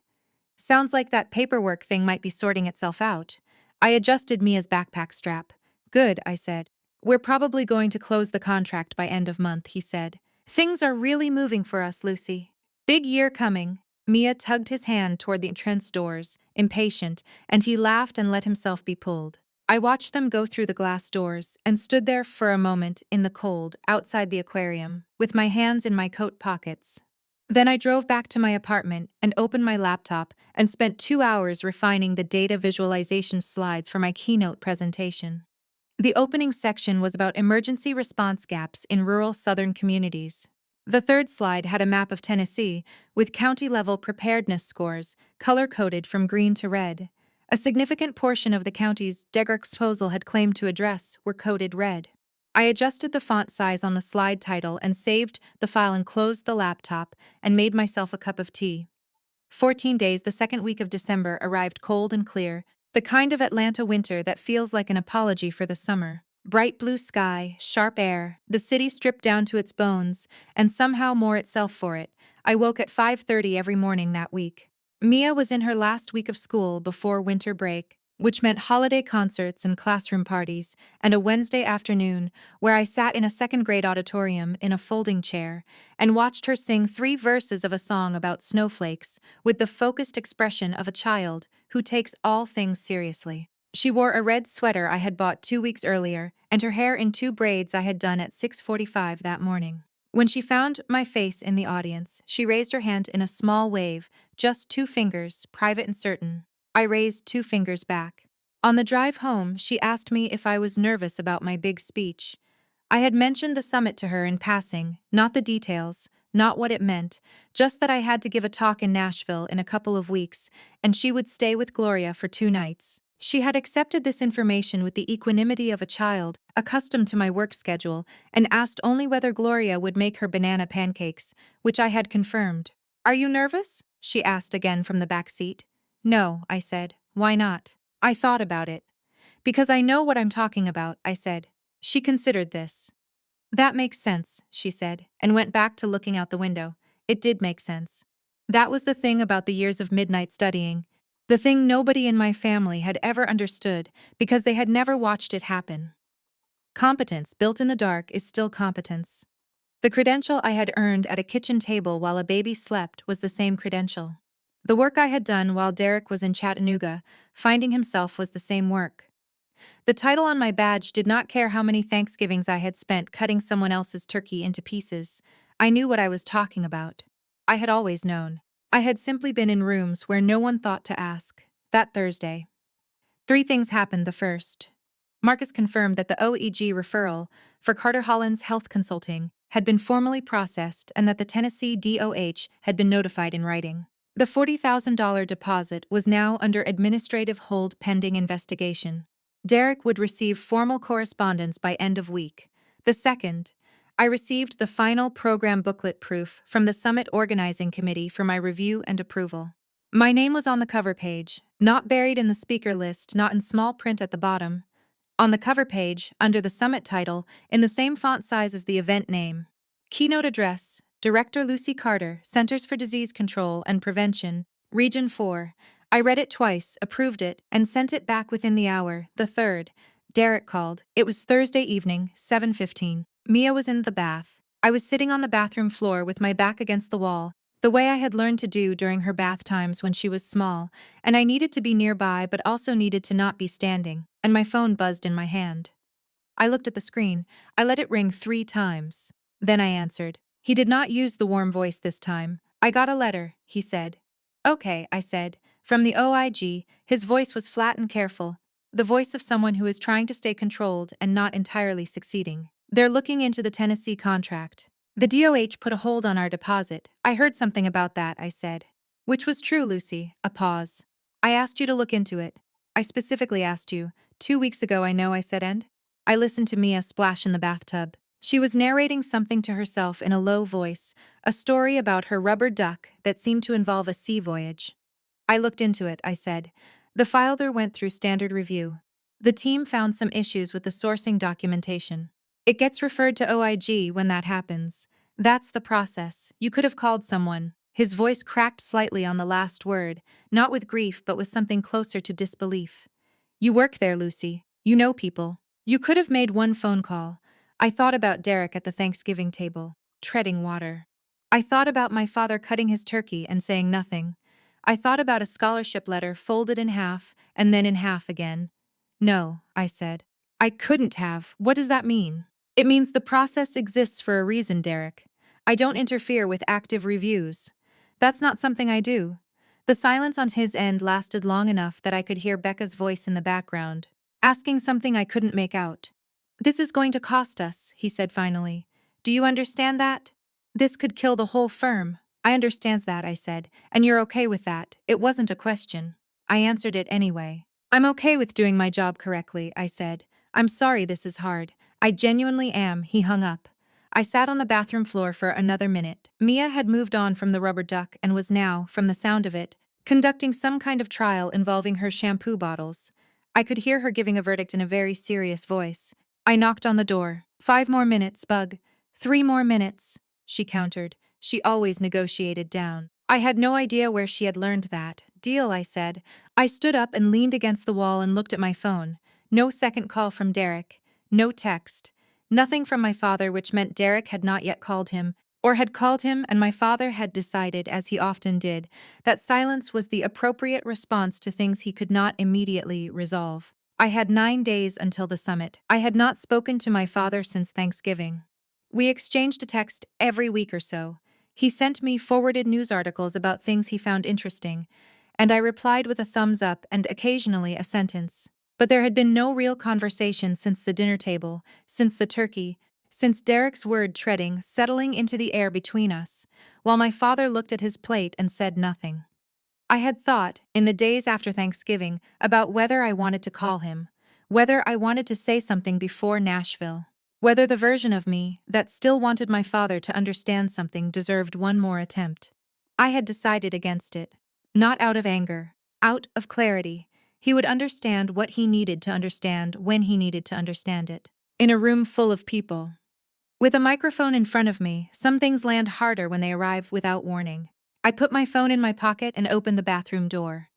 "Sounds like that paperwork thing might be sorting itself out." I adjusted Mia's backpack strap. "Good," I said. "We're probably going to close the contract by end of month," he said. "Things are really moving for us, Lucy. Big year coming." Mia tugged his hand toward the entrance doors, impatient, and he laughed and let himself be pulled. I watched them go through the glass doors and stood there for a moment in the cold outside the aquarium, with my hands in my coat pockets. Then I drove back to my apartment and opened my laptop and spent 2 hours refining the data visualization slides for my keynote presentation. The opening section was about emergency response gaps in rural southern communities. The 3rd slide had a map of Tennessee with county-level preparedness scores, color-coded from green to red. A significant portion of the counties Derek's proposal had claimed to address were coded red. I adjusted the font size on the slide title and saved the file and closed the laptop and made myself a cup of tea. 14 days, the second week of December, arrived cold and clear, the kind of Atlanta winter that feels like an apology for the summer. Bright blue sky, sharp air, the city stripped down to its bones, and somehow more itself for it. I woke at 5:30 every morning that week. Mia was in her last week of school before winter break, which meant holiday concerts and classroom parties, and a Wednesday afternoon where I sat in a second-grade auditorium in a folding chair and watched her sing 3 verses of a song about snowflakes with the focused expression of a child who takes all things seriously. She wore a red sweater I had bought 2 weeks earlier and her hair in 2 braids I had done at 6:45 that morning. When she found my face in the audience, she raised her hand in a small wave, just 2 fingers, private and certain. I raised 2 fingers back. On the drive home, she asked me if I was nervous about my big speech. I had mentioned the summit to her in passing, not the details, not what it meant, just that I had to give a talk in Nashville in a couple of weeks, and she would stay with Gloria for 2 nights. She had accepted this information with the equanimity of a child, accustomed to my work schedule, and asked only whether Gloria would make her banana pancakes, which I had confirmed. "Are you nervous?" she asked again from the back seat. "No," I said. "Why not?" I thought about it. "Because I know what I'm talking about," I said. She considered this. "That makes sense," she said, and went back to looking out the window. It did make sense. That was the thing about the years of midnight studying, the thing nobody in my family had ever understood because they had never watched it happen. Competence built in the dark is still competence. The credential I had earned at a kitchen table while a baby slept was the same credential. The work I had done while Derek was in Chattanooga, finding himself, was the same work. The title on my badge did not care how many Thanksgivings I had spent cutting someone else's turkey into pieces. I knew what I was talking about. I had always known. I had simply been in rooms where no one thought to ask. That Thursday, three things happened. The first, Marcus confirmed that the OEG referral for Carter Holland's health consulting had been formally processed and that the Tennessee DOH had been notified in writing. The $40,000 deposit was now under administrative hold pending investigation. Derek would receive formal correspondence by end of week. The second, I received the final program booklet proof from the Summit Organizing Committee for my review and approval. My name was on the cover page, not buried in the speaker list, not in small print at the bottom. On the cover page, under the Summit title, in the same font size as the event name. Keynote address, Director Lucy Carter, Centers for Disease Control and Prevention, Region 4. I read it twice, approved it, and sent it back within the hour. The third, Derek called. It was Thursday evening, 7:15. Mia was in the bath. I was sitting on the bathroom floor with my back against the wall, the way I had learned to do during her bath times when she was small, and I needed to be nearby but also needed to not be standing, and my phone buzzed in my hand. I looked at the screen. I let it ring 3 times. Then I answered. He did not use the warm voice this time. "I got a letter," he said. "Okay," I said. From the OIG, his voice was flat and careful, the voice of someone who is trying to stay controlled and not entirely succeeding. "They're looking into the Tennessee contract. The DOH put a hold on our deposit. I heard something about that," I said. "Which was true, Lucy." A pause. "I asked you to look into it. I specifically asked you. 2 weeks ago, I know," I said, and I listened to Mia splash in the bathtub. She was narrating something to herself in a low voice, a story about her rubber duck that seemed to involve a sea voyage. "I looked into it," I said. "The filer went through standard review. The team found some issues with the sourcing documentation. It gets referred to OIG when that happens. That's the process. You could have called someone." His voice cracked slightly on the last word, not with grief but with something closer to disbelief. "You work there, Lucy. You know people. You could have made one phone call." I thought about Derek at the Thanksgiving table, treading water. I thought about my father cutting his turkey and saying nothing. I thought about a scholarship letter folded in half and then in half again. "No," I said. "I couldn't have. What does that mean?" "It means the process exists for a reason, Derek. I don't interfere with active reviews. That's not something I do." The silence on his end lasted long enough that I could hear Becca's voice in the background, asking something I couldn't make out. "This is going to cost us," he said finally. "Do you understand that? This could kill the whole firm." "I understand that," I said, "and you're okay with that." It wasn't a question. I answered it anyway. "I'm okay with doing my job correctly," I said. "I'm sorry this is hard. I genuinely am." He hung up. I sat on the bathroom floor for another minute. Mia had moved on from the rubber duck and was now, from the sound of it, conducting some kind of trial involving her shampoo bottles. I could hear her giving a verdict in a very serious voice. I knocked on the door. "5 more minutes, Bug. 3 more minutes," she countered. She always negotiated down. I had no idea where she had learned that. "Deal," I said. I stood up and leaned against the wall and looked at my phone. No second call from Derek. No text. Nothing from my father, which meant Derek had not yet called him, or had called him and my father had decided, as he often did, that silence was the appropriate response to things he could not immediately resolve. I had 9 days until the summit. I had not spoken to my father since Thanksgiving. We exchanged a text every week or so. He sent me forwarded news articles about things he found interesting, and I replied with a thumbs up and occasionally a sentence. But there had been no real conversation since the dinner table, since the turkey, since Derek's word treading, settling into the air between us, while my father looked at his plate and said nothing. I had thought, in the days after Thanksgiving, about whether I wanted to call him, whether I wanted to say something before Nashville, whether the version of me that still wanted my father to understand something deserved one more attempt. I had decided against it. Not out of anger, out of clarity. He would understand what he needed to understand when he needed to understand it. In a room full of people. With a microphone in front of me, some things land harder when they arrive without warning. I put my phone in my pocket and opened the bathroom door.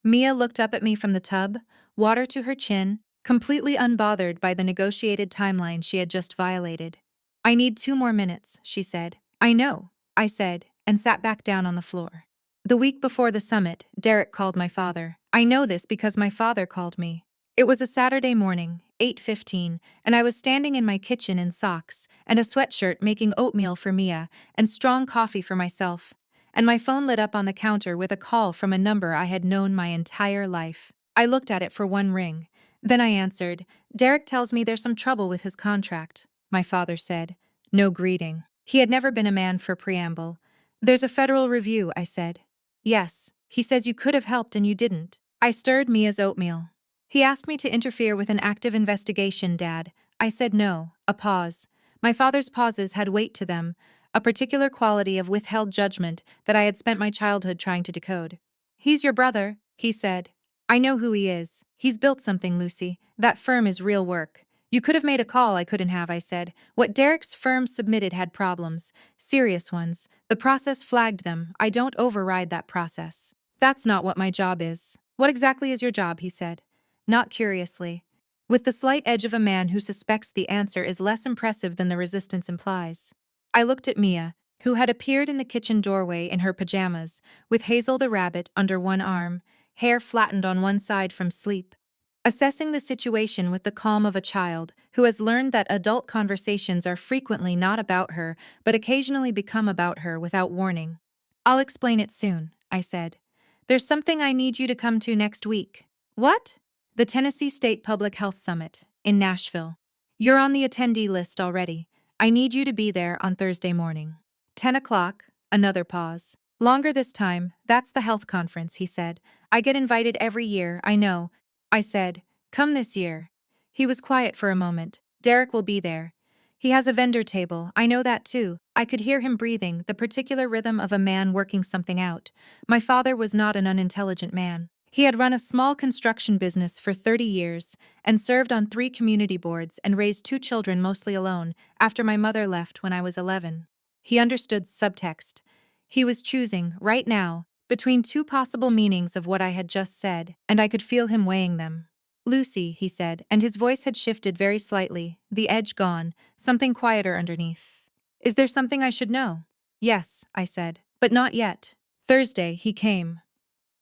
Mia looked up at me from the tub, water to her chin, completely unbothered by the negotiated timeline she had just violated. I need 2 more minutes, she said. I know, I said, and sat back down on the floor. The week before the summit, Derek called my father. I know this because my father called me. It was a Saturday morning, 8:15, and I was standing in my kitchen in socks and a sweatshirt making oatmeal for Mia and strong coffee for myself. And my phone lit up on the counter with a call from a number I had known my entire life. I looked at it for one ring. Then I answered. Derek tells me there's some trouble with his contract, my father said. No greeting. He had never been a man for preamble. There's a federal review, I said. Yes. He says you could have helped and you didn't. I stirred Mia's oatmeal. He asked me to interfere with an active investigation, Dad. I said no. A pause. My father's pauses had weight to them, a particular quality of withheld judgment that I had spent my childhood trying to decode. He's your brother, he said. I know who he is. He's built something, Lucy. That firm is real work. You could have made a call I couldn't have, I said. What Derek's firm submitted had problems. Serious ones. The process flagged them. I don't override that process. That's not what my job is. What exactly is your job, he said. Not curiously. With the slight edge of a man who suspects the answer is less impressive than the resistance implies. I looked at Mia, who had appeared in the kitchen doorway in her pajamas, with Hazel the rabbit under one arm, hair flattened on one side from sleep. Assessing the situation with the calm of a child who has learned that adult conversations are frequently not about her but occasionally become about her without warning. I'll explain it soon, I said. There's something I need you to come to next week. What? The Tennessee State Public Health Summit in Nashville. You're on the attendee list already. I need you to be there on Thursday morning. 10 o'clock, another pause. Longer this time, that's the health conference, he said. I get invited every year, I know. I said, come this year. He was quiet for a moment. Derek will be there. He has a vendor table, I know that too. I could hear him breathing, the particular rhythm of a man working something out. My father was not an unintelligent man. He had run a small construction business for 30 years and served on 3 community boards and raised 2 children mostly alone after my mother left when I was 11. He understood subtext. He was choosing, right now, between 2 possible meanings of what I had just said, and I could feel him weighing them. Lucy, he said, and his voice had shifted very slightly, the edge gone, something quieter underneath. Is there something I should know? Yes, I said, but not yet. Thursday, he came.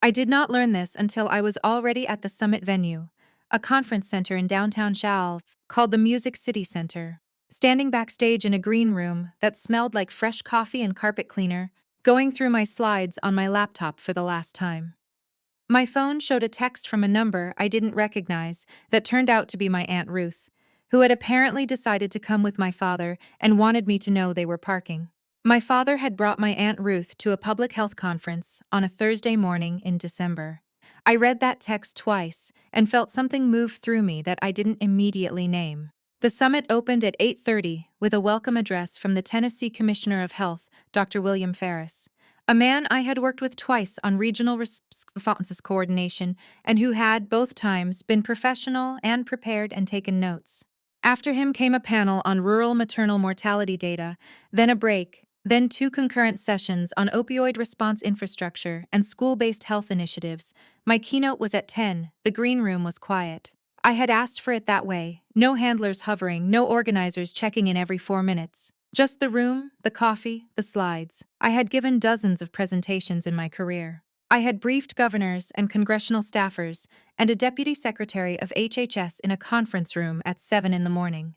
I did not learn this until I was already at the summit venue, a conference center in downtown Chalve called the Music City Center. Standing backstage in a green room that smelled like fresh coffee and carpet cleaner, going through my slides on my laptop for the last time. My phone showed a text from a number I didn't recognize that turned out to be my Aunt Ruth, who had apparently decided to come with my father and wanted me to know they were parking. My father had brought my Aunt Ruth to a public health conference on a Thursday morning in December. I read that text twice and felt something move through me that I didn't immediately name. The summit opened at 8:30 with a welcome address from the Tennessee Commissioner of Health, Dr. William Ferris, a man I had worked with twice on regional responses coordination and who had, both times, been professional and prepared and taken notes. After him came a panel on rural maternal mortality data, then a break, then 2 concurrent sessions on opioid response infrastructure and school-based health initiatives. My keynote was at 10, the green room was quiet. I had asked for it that way, no handlers hovering, no organizers checking in every 4 minutes. Just the room, the coffee, the slides. I had given dozens of presentations in my career. I had briefed governors and congressional staffers and a deputy secretary of HHS in a conference room at 7 in the morning.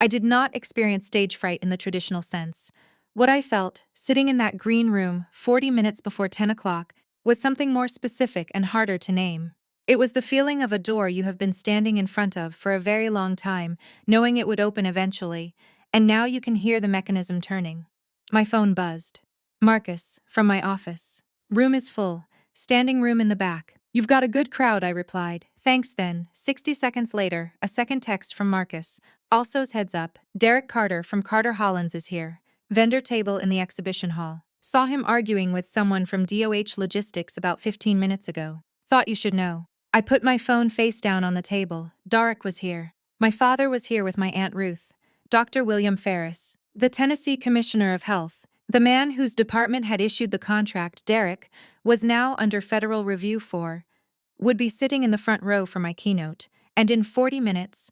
I did not experience stage fright in the traditional sense. What I felt, sitting in that green room 40 minutes before 10 o'clock, was something more specific and harder to name. It was the feeling of a door you have been standing in front of for a very long time, knowing it would open eventually, and now you can hear the mechanism turning. My phone buzzed. Marcus, from my office. Room is full. Standing room in the back. You've got a good crowd, I replied. Thanks then. 60 seconds later, a second text from Marcus. Also's heads up. Derek Carter from Carter Hollins is here. Vendor table in the exhibition hall. Saw him arguing with someone from DOH Logistics about 15 minutes ago. Thought you should know. I put my phone face down on the table. Derek was here. My father was here with my Aunt Ruth. Dr. William Ferris, the Tennessee Commissioner of Health. The man whose department had issued the contract, Derek, was now under federal review for, would be sitting in the front row for my keynote, and in 40 minutes,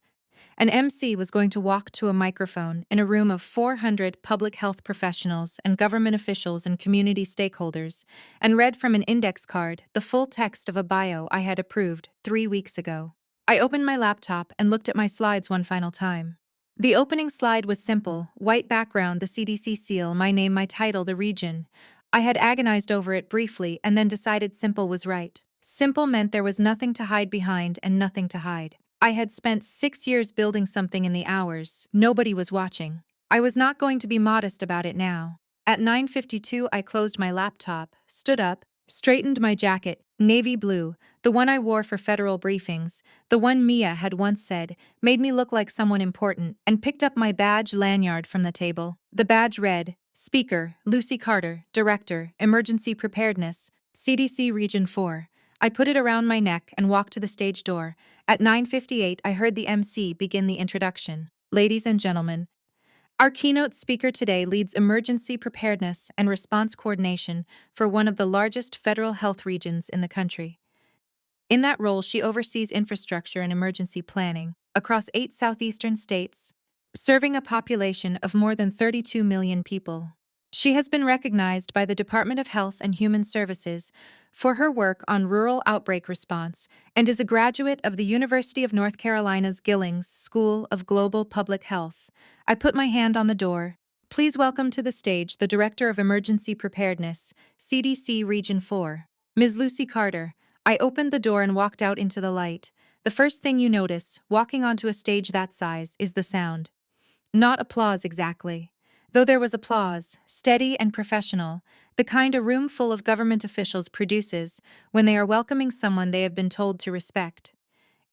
An MC was going to walk to a microphone in a room of 400 public health professionals and government officials and community stakeholders and read from an index card the full text of a bio I had approved 3 weeks ago. I opened my laptop and looked at my slides one final time. The opening slide was simple: white background, the CDC seal, my name, my title, the region. I had agonized over it briefly and then decided simple was right. Simple meant there was nothing to hide behind and nothing to hide. I had spent 6 years building something in the hours. Nobody was watching. I was not going to be modest about it now. At 9:52, I closed my laptop, stood up, straightened my jacket, navy blue, the one I wore for federal briefings, the one Mia had once said made me look like someone important, and picked up my badge lanyard from the table. The badge read, Speaker, Lucy Carter, Director, Emergency Preparedness, CDC Region 4. I put it around my neck and walked to the stage door. At 9:58, I heard the MC begin the introduction. Ladies and gentlemen, our keynote speaker today leads emergency preparedness and response coordination for one of the largest federal health regions in the country. In that role, she oversees infrastructure and emergency planning across 8 southeastern states, serving a population of more than 32 million people. She has been recognized by the Department of Health and Human Services for her work on rural outbreak response and is a graduate of the University of North Carolina's Gillings School of Global Public Health. I put my hand on the door. Please welcome to the stage the Director of Emergency Preparedness, CDC Region 4, Ms. Lucy Carter. I opened the door and walked out into the light. The first thing you notice, walking onto a stage that size, is the sound. Not applause exactly. Though there was applause, steady and professional, the kind a room full of government officials produces when they are welcoming someone they have been told to respect.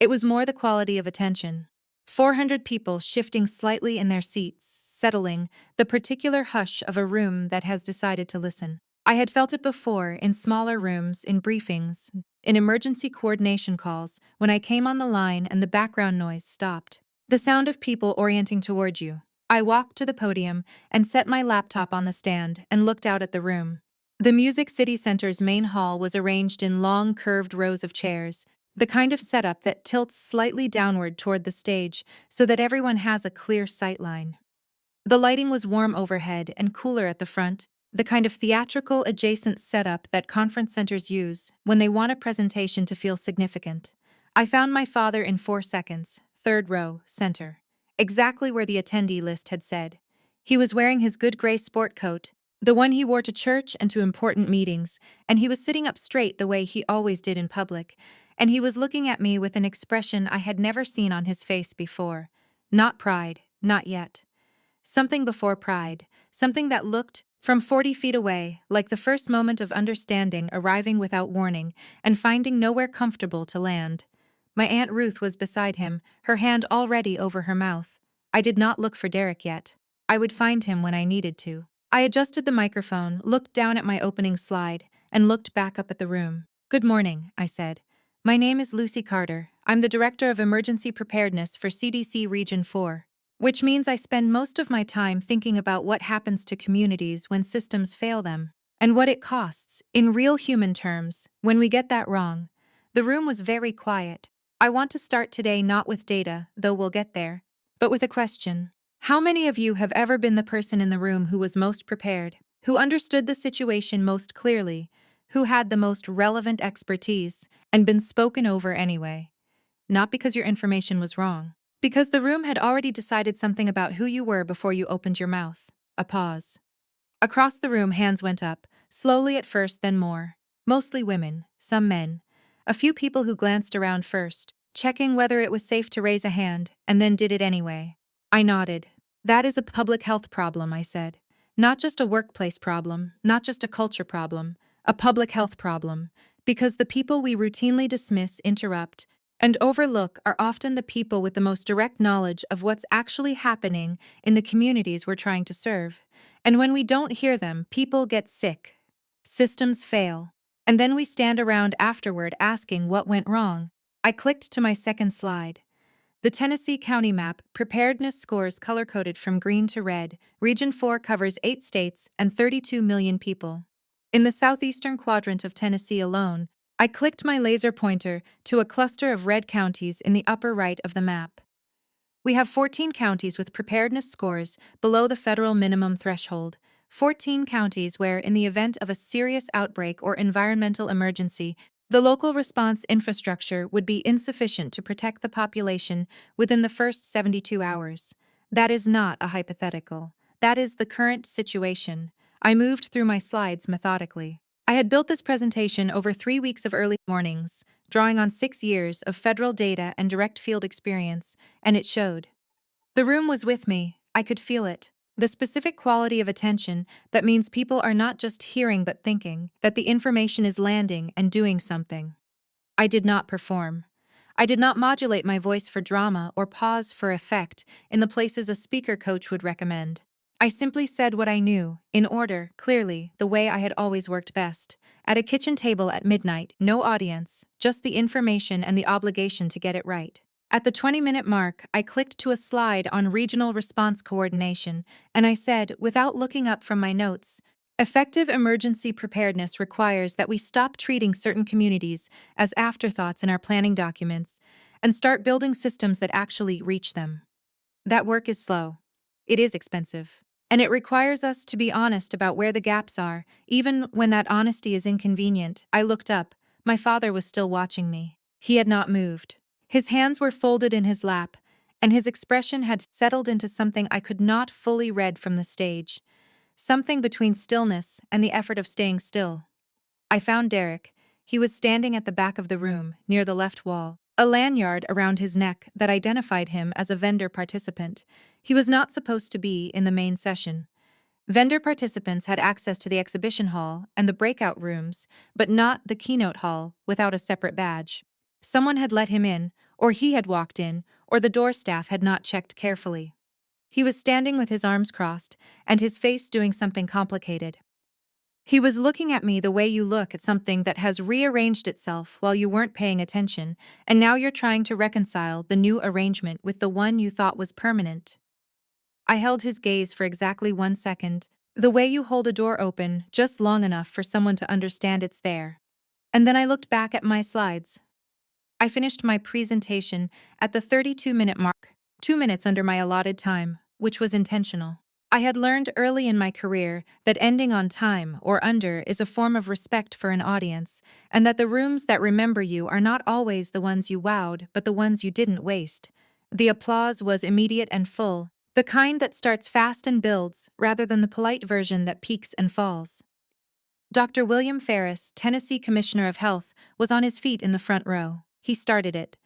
It was more the quality of attention. 400 people shifting slightly in their seats, settling, the particular hush of a room that has decided to listen. I had felt it before in smaller rooms, in briefings, in emergency coordination calls, when I came on the line and the background noise stopped. The sound of people orienting toward you. I walked to the podium and set my laptop on the stand and looked out at the room. The Music City Center's main hall was arranged in long, curved rows of chairs, the kind of setup that tilts slightly downward toward the stage so that everyone has a clear sight line. The lighting was warm overhead and cooler at the front, the kind of theatrical adjacent setup that conference centers use when they want a presentation to feel significant. I found my father in 4 seconds, third row, center, exactly where the attendee list had said. He was wearing his good gray sport coat, the one he wore to church and to important meetings, and he was sitting up straight the way he always did in public, and he was looking at me with an expression I had never seen on his face before. Not pride, not yet. Something before pride, something that looked, from 40 feet away, like the first moment of understanding arriving without warning and finding nowhere comfortable to land. My Aunt Ruth was beside him, her hand already over her mouth. I did not look for Derek yet. I would find him when I needed to. I adjusted the microphone, looked down at my opening slide, and looked back up at the room. Good morning, I said. My name is Lucy Carter. I'm the Director of Emergency Preparedness for CDC Region 4. Which means I spend most of my time thinking about what happens to communities when systems fail them, and what it costs, in real human terms, when we get that wrong. The room was very quiet. I want to start today not with data, though we'll get there, but with a question. How many of you have ever been the person in the room who was most prepared, who understood the situation most clearly, who had the most relevant expertise, and been spoken over anyway? Not because your information was wrong. Because the room had already decided something about who you were before you opened your mouth. A pause. Across the room, hands went up, slowly at first, then more. Mostly women, some men. A few people who glanced around first, checking whether it was safe to raise a hand, and then did it anyway. I nodded. That is a public health problem, I said. Not just a workplace problem, not just a culture problem, a public health problem. Because the people we routinely dismiss, interrupt, and overlook are often the people with the most direct knowledge of what's actually happening in the communities we're trying to serve. And when we don't hear them, people get sick. Systems fail. And then we stand around afterward asking what went wrong. I clicked to my second slide. The Tennessee County map, preparedness scores color-coded from green to red. Region 4 covers 8 states and 32 million people. In the southeastern quadrant of Tennessee alone, I clicked my laser pointer to a cluster of red counties in the upper right of the map. We have 14 counties with preparedness scores below the federal minimum threshold. 14 counties where, in the event of a serious outbreak or environmental emergency, the local response infrastructure would be insufficient to protect the population within the first 72 hours. That is not a hypothetical. That is the current situation. I moved through my slides methodically. I had built this presentation over 3 weeks of early mornings, drawing on 6 years of federal data and direct field experience, and it showed. The room was with me. I could feel it. The specific quality of attention that means people are not just hearing but thinking, that the information is landing and doing something. I did not perform. I did not modulate my voice for drama or pause for effect in the places a speaker coach would recommend. I simply said what I knew, in order, clearly, the way I had always worked best. At a kitchen table at midnight, no audience, just the information and the obligation to get it right. At the 20-minute mark, I clicked to a slide on regional response coordination, and I said, without looking up from my notes, effective emergency preparedness requires that we stop treating certain communities as afterthoughts in our planning documents and start building systems that actually reach them. That work is slow. It is expensive. And it requires us to be honest about where the gaps are, even when that honesty is inconvenient. I looked up. My father was still watching me. He had not moved. His hands were folded in his lap, and his expression had settled into something I could not fully read from the stage. Something between stillness and the effort of staying still. I found Derek. He was standing at the back of the room, near the left wall, a lanyard around his neck that identified him as a vendor participant. He was not supposed to be in the main session. Vendor participants had access to the exhibition hall and the breakout rooms, but not the keynote hall without a separate badge. Someone had let him in, or he had walked in, or the door staff had not checked carefully. He was standing with his arms crossed and his face doing something complicated. He was looking at me the way you look at something that has rearranged itself while you weren't paying attention, and now you're trying to reconcile the new arrangement with the one you thought was permanent. I held his gaze for exactly 1 second, the way you hold a door open just long enough for someone to understand it's there. And then I looked back at my slides. I finished my presentation at the 32-minute mark, 2 minutes under my allotted time, which was intentional. I had learned early in my career that ending on time or under is a form of respect for an audience, and that the rooms that remember you are not always the ones you wowed, but the ones you didn't waste. The applause was immediate and full, the kind that starts fast and builds, rather than the polite version that peaks and falls. Dr. William Ferris, Tennessee Commissioner of Health, was on his feet in the front row. He started it.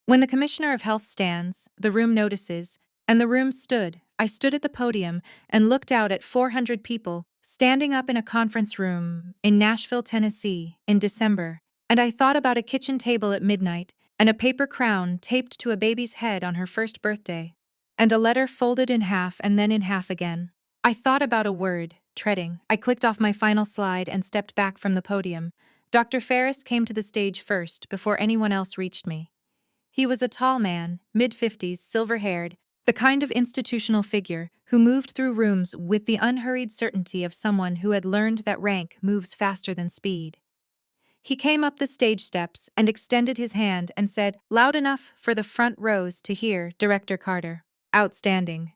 When the Commissioner of Health stands, the room notices, and the room stood. I stood at the podium and looked out at 400 people standing up in a conference room in Nashville, Tennessee, in December, and I thought about a kitchen table at midnight and a paper crown taped to a baby's head on her first birthday, and a letter folded in half and then in half again. I thought about a word, treading. I clicked off my final slide and stepped back from the podium. Dr. Ferris came to the stage first before anyone else reached me. He was a tall man, mid-50s, silver-haired, the kind of institutional figure who moved through rooms with the unhurried certainty of someone who had learned that rank moves faster than speed. He came up the stage steps and extended his hand and said, loud enough for the front rows to hear, Director Carter. Outstanding.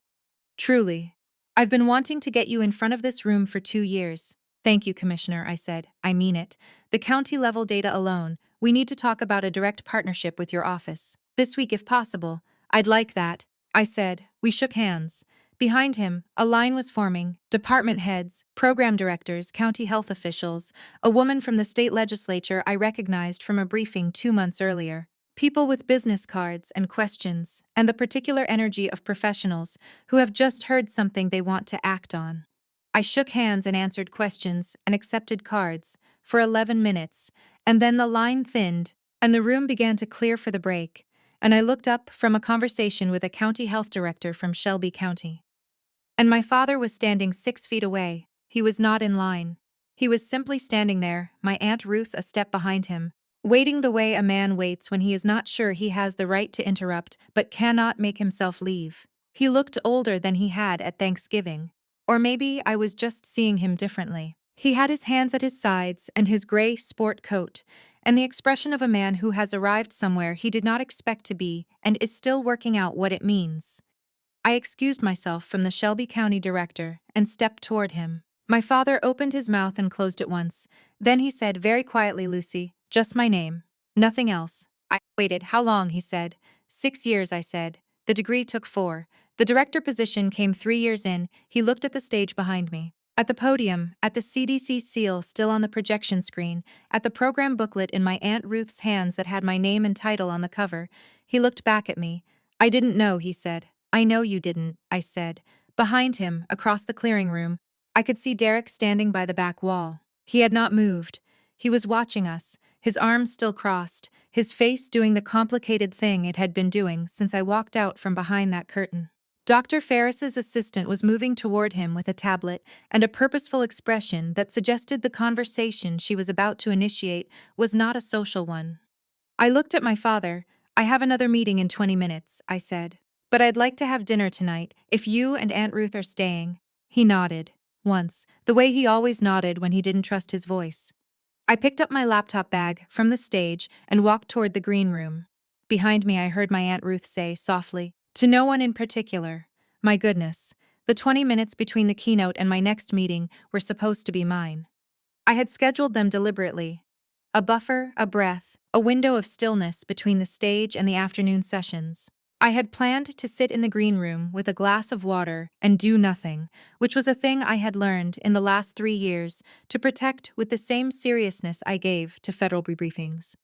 Truly. I've been wanting to get you in front of this room for 2 years. Thank you, Commissioner, I said. I mean it. The county-level data alone. We need to talk about a direct partnership with your office. This week if possible. I'd like that, I said. We shook hands. Behind him, a line was forming. Department heads, program directors, county health officials, a woman from the state legislature I recognized from a briefing 2 months earlier. People with business cards and questions, and the particular energy of professionals who have just heard something they want to act on. I shook hands and answered questions and accepted cards for 11 minutes, and then the line thinned, and the room began to clear for the break, and I looked up from a conversation with a county health director from Shelby County. And my father was standing 6 feet away. He was not in line. He was simply standing there, my Aunt Ruth a step behind him, waiting the way a man waits when he is not sure he has the right to interrupt but cannot make himself leave. He looked older than he had at Thanksgiving. Or maybe I was just seeing him differently. He had his hands at his sides and his gray sport coat, and the expression of a man who has arrived somewhere he did not expect to be and is still working out what it means. I excused myself from the Shelby County director and stepped toward him. My father opened his mouth and closed it once. Then he said very quietly, "Lucy, just my name. Nothing else." I waited. "How long?" he said. 6 years, I said. "The degree took 4. The director position came 3 years in." He looked at the stage behind me. At the podium, at the CDC seal still on the projection screen, at the program booklet in my Aunt Ruth's hands that had my name and title on the cover, he looked back at me. "I didn't know," he said. "I know you didn't," I said. Behind him, across the clearing room, I could see Derek standing by the back wall. He had not moved. He was watching us, his arms still crossed, his face doing the complicated thing it had been doing since I walked out from behind that curtain. Dr. Ferris's assistant was moving toward him with a tablet and a purposeful expression that suggested the conversation she was about to initiate was not a social one. I looked at my father. "I have another meeting in 20 minutes, I said. "But I'd like to have dinner tonight, if you and Aunt Ruth are staying." He nodded. Once, the way he always nodded when he didn't trust his voice. I picked up my laptop bag from the stage and walked toward the green room. Behind me, I heard my Aunt Ruth say, softly, "To no one in particular." My goodness. The 20 minutes between the keynote and my next meeting were supposed to be mine. I had scheduled them deliberately. A buffer, a breath, a window of stillness between the stage and the afternoon sessions. I had planned to sit in the green room with a glass of water and do nothing, which was a thing I had learned in the last 3 years to protect with the same seriousness I gave to federal briefings.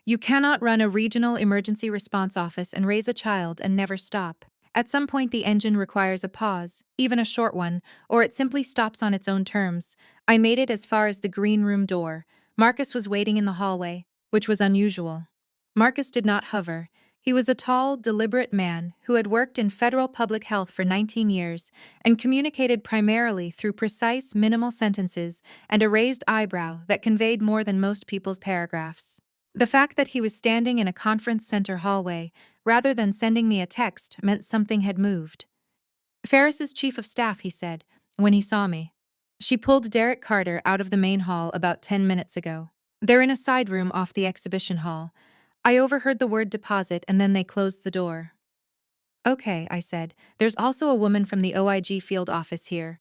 You cannot run a regional emergency response office and raise a child and never stop. At some point, the engine requires a pause, even a short one, or it simply stops on its own terms. I made it as far as the green room door. Marcus was waiting in the hallway, which was unusual. Marcus did not hover. He was a tall, deliberate man who had worked in federal public health for 19 years and communicated primarily through precise, minimal sentences and a raised eyebrow that conveyed more than most people's paragraphs. The fact that he was standing in a conference center hallway rather than sending me a text meant something had moved. "Ferris's chief of staff," he said, when he saw me. "She pulled Derek Carter out of the main hall about 10 minutes ago. They're in a side room off the exhibition hall." I overheard the word deposit and then they closed the door. "Okay," I said. "There's also a woman from the OIG field office here."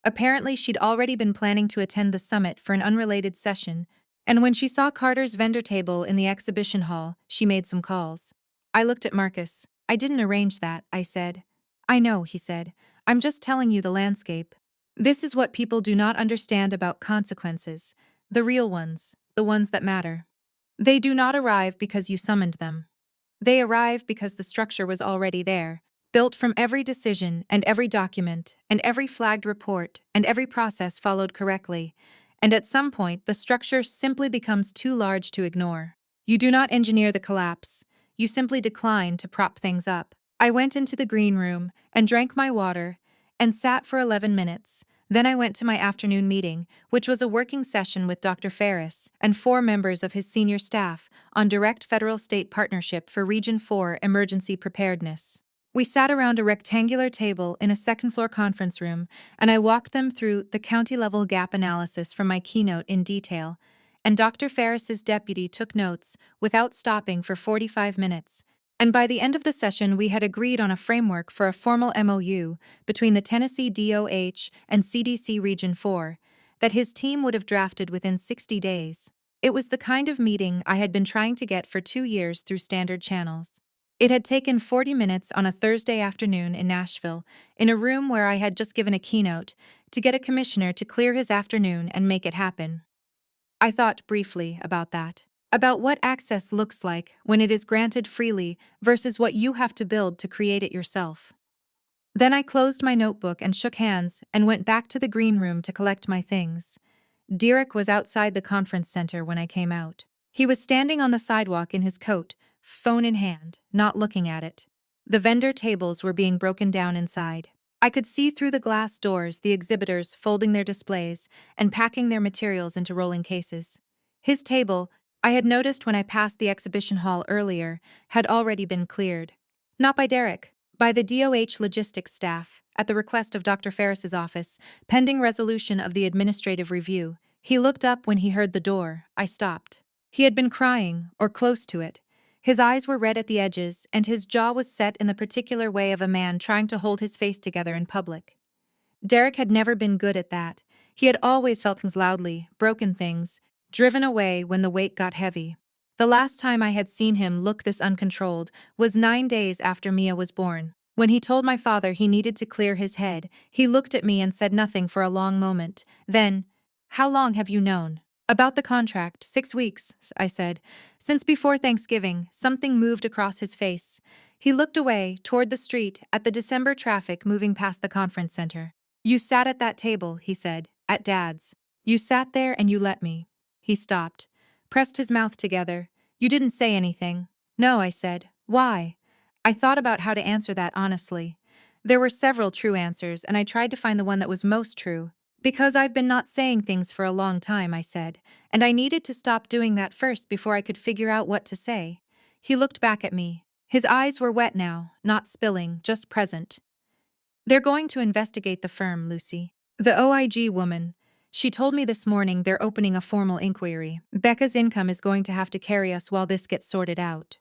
Apparently, she'd already been planning to attend the summit for an unrelated session, and when she saw Carter's vendor table in the exhibition hall, she made some calls. I looked at Marcus. "I didn't arrange that," I said. "I know," he said. "I'm just telling you the landscape. This is what people do not understand about consequences. The real ones, the ones that matter. They do not arrive because you summoned them. They arrive because the structure was already there, built from every decision and every document and every flagged report and every process followed correctly, and at some point the structure simply becomes too large to ignore. You do not engineer the collapse, you simply decline to prop things up." I went into the green room and drank my water and sat for 11 minutes. Then I went to my afternoon meeting, which was a working session with Dr. Ferris and 4 members of his senior staff on direct federal-state partnership for Region 4 emergency preparedness. We sat around a rectangular table in a second-floor conference room, and I walked them through the county-level gap analysis from my keynote in detail, and Dr. Ferris's deputy took notes without stopping for 45 minutes. And by the end of the session, we had agreed on a framework for a formal MOU between the Tennessee DOH and CDC Region 4 that his team would have drafted within 60 days. It was the kind of meeting I had been trying to get for 2 years through standard channels. It had taken 40 minutes on a Thursday afternoon in Nashville, in a room where I had just given a keynote, to get a commissioner to clear his afternoon and make it happen. I thought briefly about that. About what access looks like when it is granted freely versus what you have to build to create it yourself. Then I closed my notebook and shook hands and went back to the green room to collect my things. Derek was outside the conference center when I came out. He was standing on the sidewalk in his coat, phone in hand, not looking at it. The vendor tables were being broken down inside. I could see through the glass doors the exhibitors folding their displays and packing their materials into rolling cases. His table, I had noticed when I passed the exhibition hall earlier, had already been cleared. Not by Derek, by the DOH logistics staff, at the request of Dr. Ferris's office, pending resolution of the administrative review. He looked up when he heard the door. I stopped. He had been crying, or close to it. His eyes were red at the edges, and his jaw was set in the particular way of a man trying to hold his face together in public. Derek had never been good at that. He had always felt things loudly, broken things, driven away when the weight got heavy. The last time I had seen him look this uncontrolled was 9 days after Mia was born. When he told my father he needed to clear his head, he looked at me and said nothing for a long moment. Then, "How long have you known?" "About the contract, 6 weeks," I said. Since before Thanksgiving, something moved across his face. He looked away, toward the street, at the December traffic moving past the conference center. "You sat at that table," he said, "at Dad's. You sat there and you let me." He stopped, pressed his mouth together. "You didn't say anything." "No," I said. "Why?" I thought about how to answer that honestly. There were several true answers, and I tried to find the one that was most true. "Because I've been not saying things for a long time," I said, "and I needed to stop doing that first before I could figure out what to say." He looked back at me. His eyes were wet now, not spilling, just present. "They're going to investigate the firm, Lucy. The OIG woman. She told me this morning they're opening a formal inquiry. Becca's income is going to have to carry us while this gets sorted out."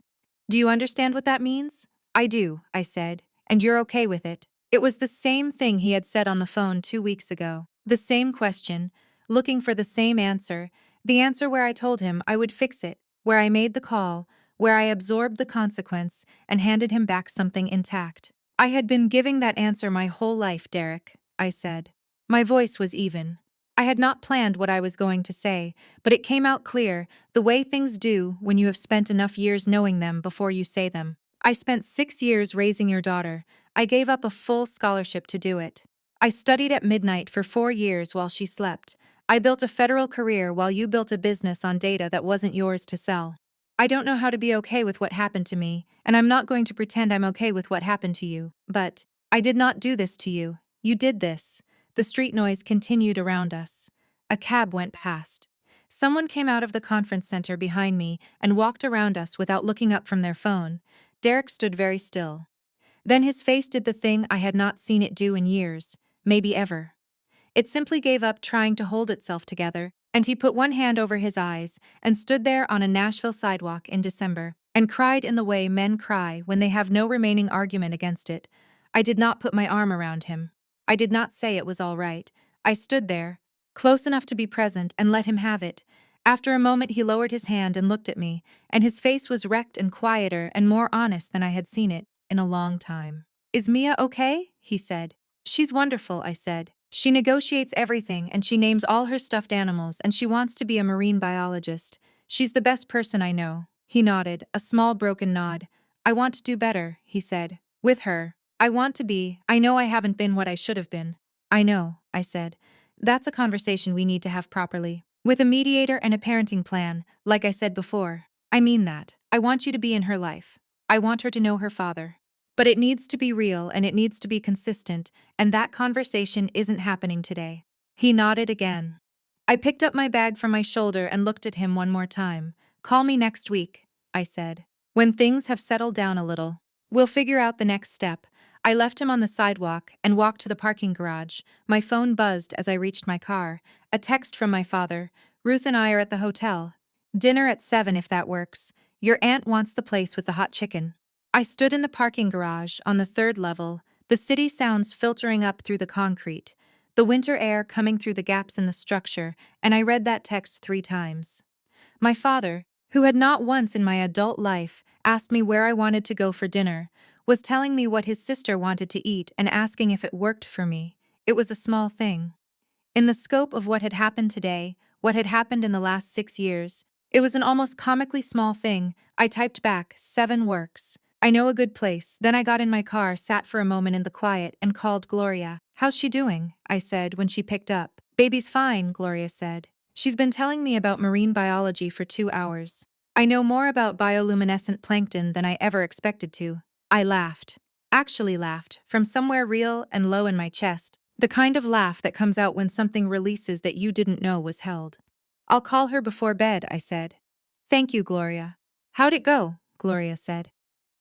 "Do you understand what that means?" "I do," I said. "And you're okay with it?" It was the same thing he had said on the phone 2 weeks ago. The same question, looking for the same answer. The answer where I told him I would fix it, where I made the call, where I absorbed the consequence and handed him back something intact. "I had been giving that answer my whole life, Derek," I said. My voice was even. I had not planned what I was going to say, but it came out clear, the way things do when you have spent enough years knowing them before you say them. "I spent 6 years raising your daughter. I gave up a full scholarship to do it. I studied at midnight for 4 years while she slept. I built a federal career while you built a business on data that wasn't yours to sell. I don't know how to be okay with what happened to me, and I'm not going to pretend I'm okay with what happened to you, but I did not do this to you. You did this." The street noise continued around us. A cab went past. Someone came out of the conference center behind me and walked around us without looking up from their phone. Derek stood very still. Then his face did the thing I had not seen it do in years, maybe ever. It simply gave up trying to hold itself together, and he put one hand over his eyes and stood there on a Nashville sidewalk in December and cried in the way men cry when they have no remaining argument against it. I did not put my arm around him. I did not say it was all right. I stood there, close enough to be present, and let him have it. After a moment he lowered his hand and looked at me, and his face was wrecked and quieter and more honest than I had seen it in a long time. "Is Mia okay?" he said. "She's wonderful," I said. "She negotiates everything and she names all her stuffed animals and she wants to be a marine biologist. She's the best person I know." He nodded, a small broken nod. "I want to do better," he said. "With her. I know I haven't been what I should have been." "I know," I said. "That's a conversation we need to have properly. With a mediator and a parenting plan, like I said before. I mean that. I want you to be in her life. I want her to know her father. But it needs to be real and it needs to be consistent, and that conversation isn't happening today." He nodded again. I picked up my bag from my shoulder and looked at him one more time. "Call me next week," I said. "When things have settled down a little. We'll figure out the next step." I left him on the sidewalk and walked to the parking garage. My phone buzzed as I reached my car. A text from my father. "Ruth and I are at the hotel. Dinner at 7 if that works. Your aunt wants the place with the hot chicken." I stood in the parking garage on the third level, the city sounds filtering up through the concrete, the winter air coming through the gaps in the structure, and I read that text 3 times. My father, who had not once in my adult life asked me where I wanted to go for dinner, was telling me what his sister wanted to eat and asking if it worked for me. It was a small thing. In the scope of what had happened today, what had happened in the last 6 years, it was an almost comically small thing. I typed back, 7 works. I know a good place. Then I got in my car, sat for a moment in the quiet, and called Gloria. "How's she doing?" I said when she picked up. "Baby's fine," Gloria said. "She's been telling me about marine biology for 2 hours. I know more about bioluminescent plankton than I ever expected to." I laughed. Actually laughed, from somewhere real and low in my chest. The kind of laugh that comes out when something releases that you didn't know was held. "I'll call her before bed," I said. "Thank you, Gloria." "How'd it go?" Gloria said.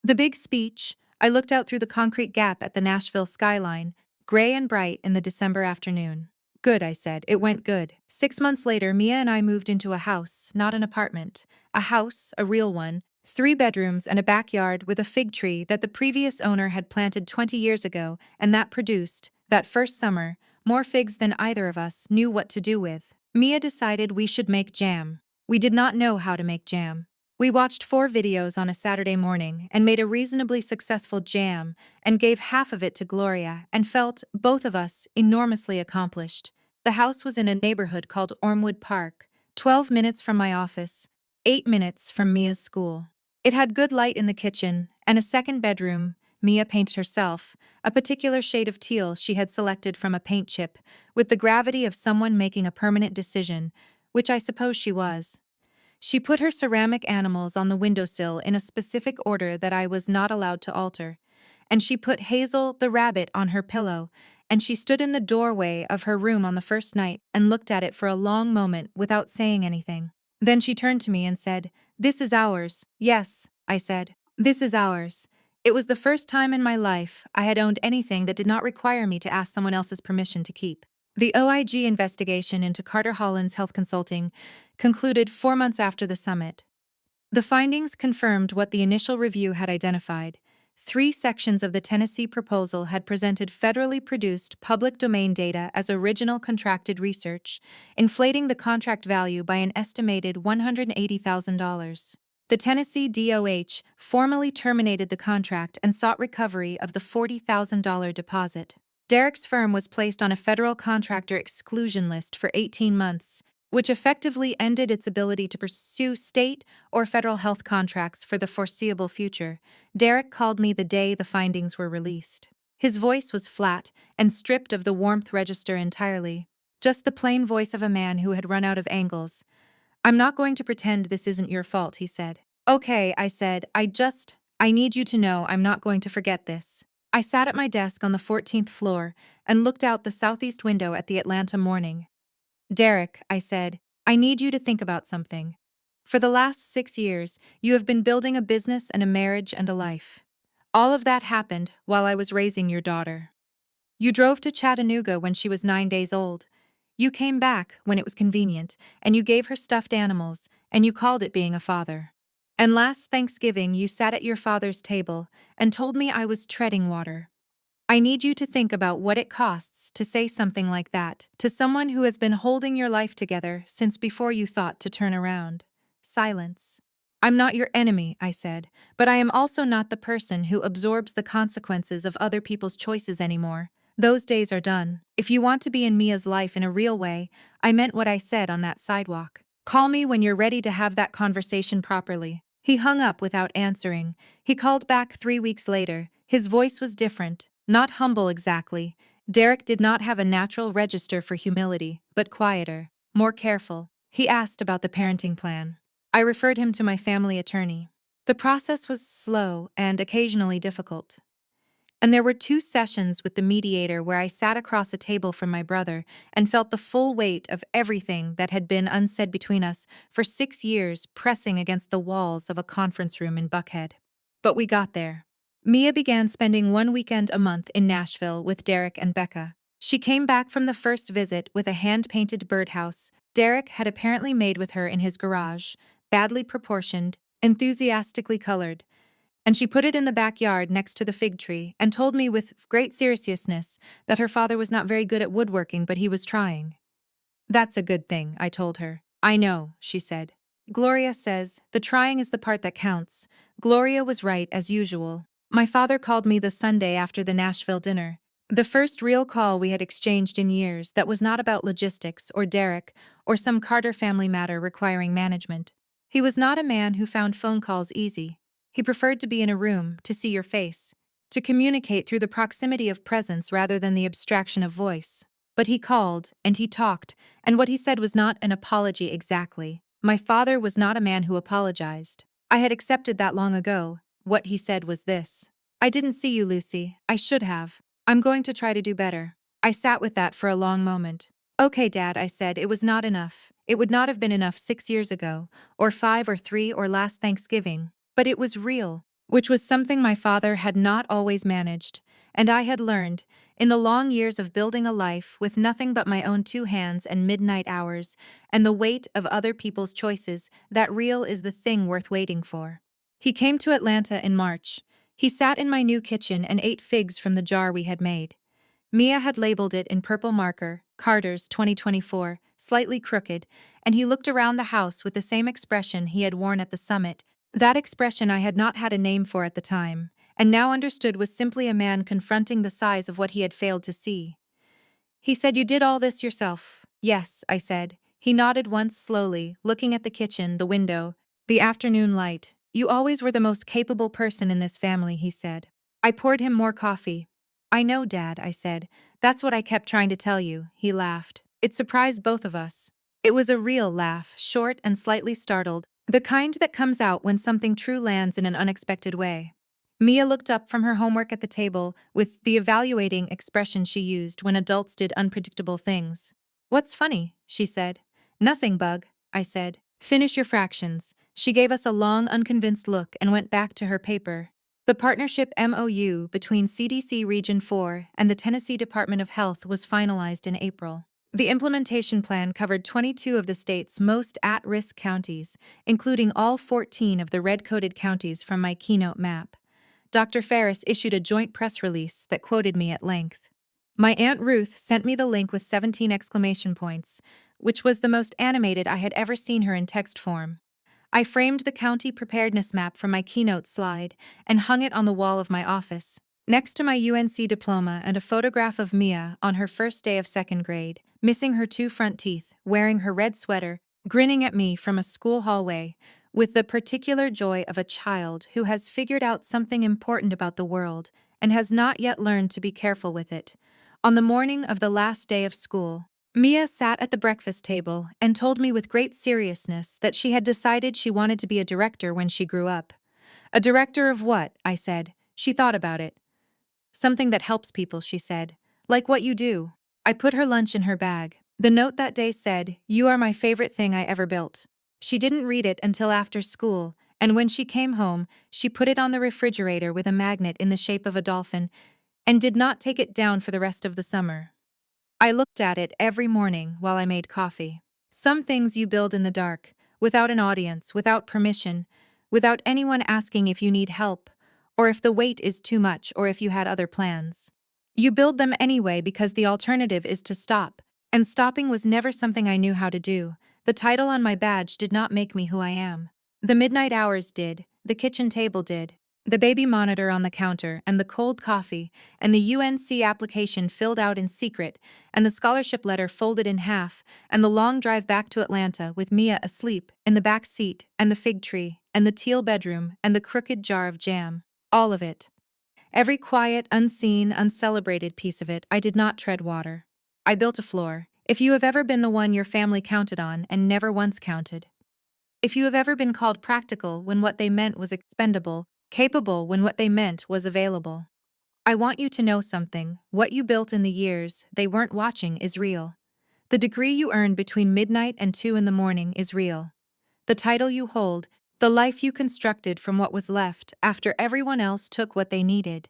The big speech. I looked out through the concrete gap at the Nashville skyline, gray and bright in the December afternoon. Good, I said. It went good. 6 months later, Mia and I moved into a house, not an apartment. A house, a real one, 3 bedrooms and a backyard with a fig tree that the previous owner had planted 20 years ago, and that produced, that first summer, more figs than either of us knew what to do with. Mia decided we should make jam. We did not know how to make jam. We watched 4 videos on a Saturday morning and made a reasonably successful jam and gave half of it to Gloria and felt, both of us, enormously accomplished. The house was in a neighborhood called Ormwood Park, 12 minutes from my office, 8 minutes from Mia's school. It had good light in the kitchen and a second bedroom. Mia painted herself, a particular shade of teal she had selected from a paint chip, with the gravity of someone making a permanent decision, which I suppose she was. She put her ceramic animals on the windowsill in a specific order that I was not allowed to alter, and she put Hazel the rabbit on her pillow, and she stood in the doorway of her room on the first night and looked at it for a long moment without saying anything. Then she turned to me and said, "This is ours." "Yes," I said. "This is ours." It was the first time in my life I had owned anything that did not require me to ask someone else's permission to keep. The OIG investigation into Carter Holland's health consulting concluded 4 months after the summit. The findings confirmed what the initial review had identified. 3 sections of the Tennessee proposal had presented federally produced public domain data as original contracted research, inflating the contract value by an estimated $180,000. The Tennessee DOH formally terminated the contract and sought recovery of the $40,000 deposit. Derek's firm was placed on a federal contractor exclusion list for 18 months, which effectively ended its ability to pursue state or federal health contracts for the foreseeable future. Derek called me the day the findings were released. His voice was flat and stripped of the warmth register entirely, just the plain voice of a man who had run out of angles. "I'm not going to pretend this isn't your fault," he said. "Okay," I said, I need you to know I'm not going to forget this." I sat at my desk on the 14th floor and looked out the southeast window at the Atlanta morning. "Derek," I said, "I need you to think about something. For the last 6 years, you have been building a business and a marriage and a life. All of that happened while I was raising your daughter. You drove to Chattanooga when she was 9 days old. You came back when it was convenient, and you gave her stuffed animals, and you called it being a father. And last Thanksgiving, you sat at your father's table and told me I was treading water. I need you to think about what it costs to say something like that to someone who has been holding your life together since before you thought to turn around." Silence. "I'm not your enemy," I said, "but I am also not the person who absorbs the consequences of other people's choices anymore. Those days are done. If you want to be in Mia's life in a real way, I meant what I said on that sidewalk. Call me when you're ready to have that conversation properly." He hung up without answering. He called back 3 weeks later. His voice was different, not humble exactly. Derek did not have a natural register for humility, but quieter, more careful. He asked about the parenting plan. I referred him to my family attorney. The process was slow and occasionally difficult. And there were 2 sessions with the mediator where I sat across a table from my brother and felt the full weight of everything that had been unsaid between us for 6 years pressing against the walls of a conference room in Buckhead. But we got there. Mia began spending 1 weekend a month in Nashville with Derek and Becca. She came back from the first visit with a hand-painted birdhouse Derek had apparently made with her in his garage, badly proportioned, enthusiastically colored, and she put it in the backyard next to the fig tree and told me with great seriousness that her father was not very good at woodworking, but he was trying. "That's a good thing," I told her. "I know," she said. "Gloria says, the trying is the part that counts." Gloria was right, as usual. My father called me the Sunday after the Nashville dinner. The first real call we had exchanged in years that was not about logistics or Derek or some Carter family matter requiring management. He was not a man who found phone calls easy. He preferred to be in a room, to see your face, to communicate through the proximity of presence rather than the abstraction of voice. But he called, and he talked, and what he said was not an apology exactly. My father was not a man who apologized. I had accepted that long ago. What he said was this: "I didn't see you, Lucy. I should have. I'm going to try to do better." I sat with that for a long moment. "Okay, Dad," I said, "it was not enough. It would not have been enough 6 years ago, or 5 or 3 or last Thanksgiving. But it was real," which was something my father had not always managed, and I had learned, In the long years of building a life with nothing but my own two hands and midnight hours, and the weight of other people's choices, that real is the thing worth waiting for. He came to Atlanta in March. He sat in my new kitchen and ate figs from the jar we had made. Mia had labeled it in purple marker, Carter's 2024, slightly crooked, and he looked around the house with the same expression he had worn at the summit. That expression I had not had a name for at the time, and now understood was simply a man confronting the size of what he had failed to see. He said, "You did all this yourself." "Yes," I said. He nodded once slowly, looking at the kitchen, the window, the afternoon light. "You always were the most capable person in this family," he said. I poured him more coffee. "I know, Dad," I said. "That's what I kept trying to tell you." He laughed. It surprised both of us. It was a real laugh, short and slightly startled, the kind that comes out when something true lands in an unexpected way. Mia looked up from her homework at the table with the evaluating expression she used when adults did unpredictable things. "What's funny?" she said. "Nothing, Bug," I said. "Finish your fractions." She gave us a long, unconvinced look and went back to her paper. The partnership MOU between CDC Region 4 and the Tennessee Department of Health was finalized in April. The implementation plan covered 22 of the state's most at-risk counties, including all 14 of the red-coded counties from my keynote map. Dr. Ferris issued a joint press release that quoted me at length. My Aunt Ruth sent me the link with 17 exclamation points, which was the most animated I had ever seen her in text form. I framed the county preparedness map from my keynote slide and hung it on the wall of my office, next to my UNC diploma and a photograph of Mia on her first day of second grade, missing her two front teeth, wearing her red sweater, grinning at me from a school hallway, with the particular joy of a child who has figured out something important about the world and has not yet learned to be careful with it. On the morning of the last day of school, Mia sat at the breakfast table and told me with great seriousness that she had decided she wanted to be a director when she grew up. "A director of what?" I said. She thought about it. "Something that helps people," she said. "Like what you do." I put her lunch in her bag. The note that day said, "You are my favorite thing I ever built." She didn't read it until after school, and when she came home, she put it on the refrigerator with a magnet in the shape of a dolphin and did not take it down for the rest of the summer. I looked at it every morning while I made coffee. Some things you build in the dark, without an audience, without permission, without anyone asking if you need help, or if the weight is too much, or if you had other plans. You build them anyway because the alternative is to stop, and stopping was never something I knew how to do. The title on my badge did not make me who I am. The midnight hours did, the kitchen table did, the baby monitor on the counter, and the cold coffee, and the UNC application filled out in secret, and the scholarship letter folded in half, and the long drive back to Atlanta with Mia asleep in the back seat, and the fig tree, and the teal bedroom, and the crooked jar of jam. All of it. Every quiet, unseen, uncelebrated piece of it. I did not tread water. I built a floor. If you have ever been the one your family counted on and never once counted. If you have ever been called practical when what they meant was expendable, capable when what they meant was available. I want you to know something. What you built in the years they weren't watching is real. The degree you earned between midnight and 2 in the morning is real. The title you hold, the life you constructed from what was left after everyone else took what they needed.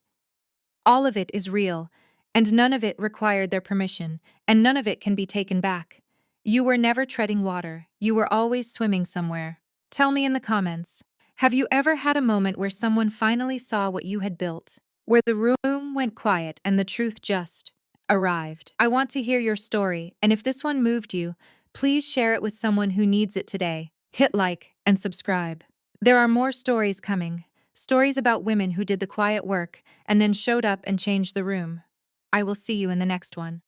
All of it is real, and none of it required their permission, and none of it can be taken back. You were never treading water, you were always swimming somewhere. Tell me in the comments, have you ever had a moment where someone finally saw what you had built? Where the room went quiet and the truth just arrived? I want to hear your story, and if this one moved you, please share it with someone who needs it today. Hit like and subscribe. There are more stories coming. Stories about women who did the quiet work and then showed up and changed the room. I will see you in the next one.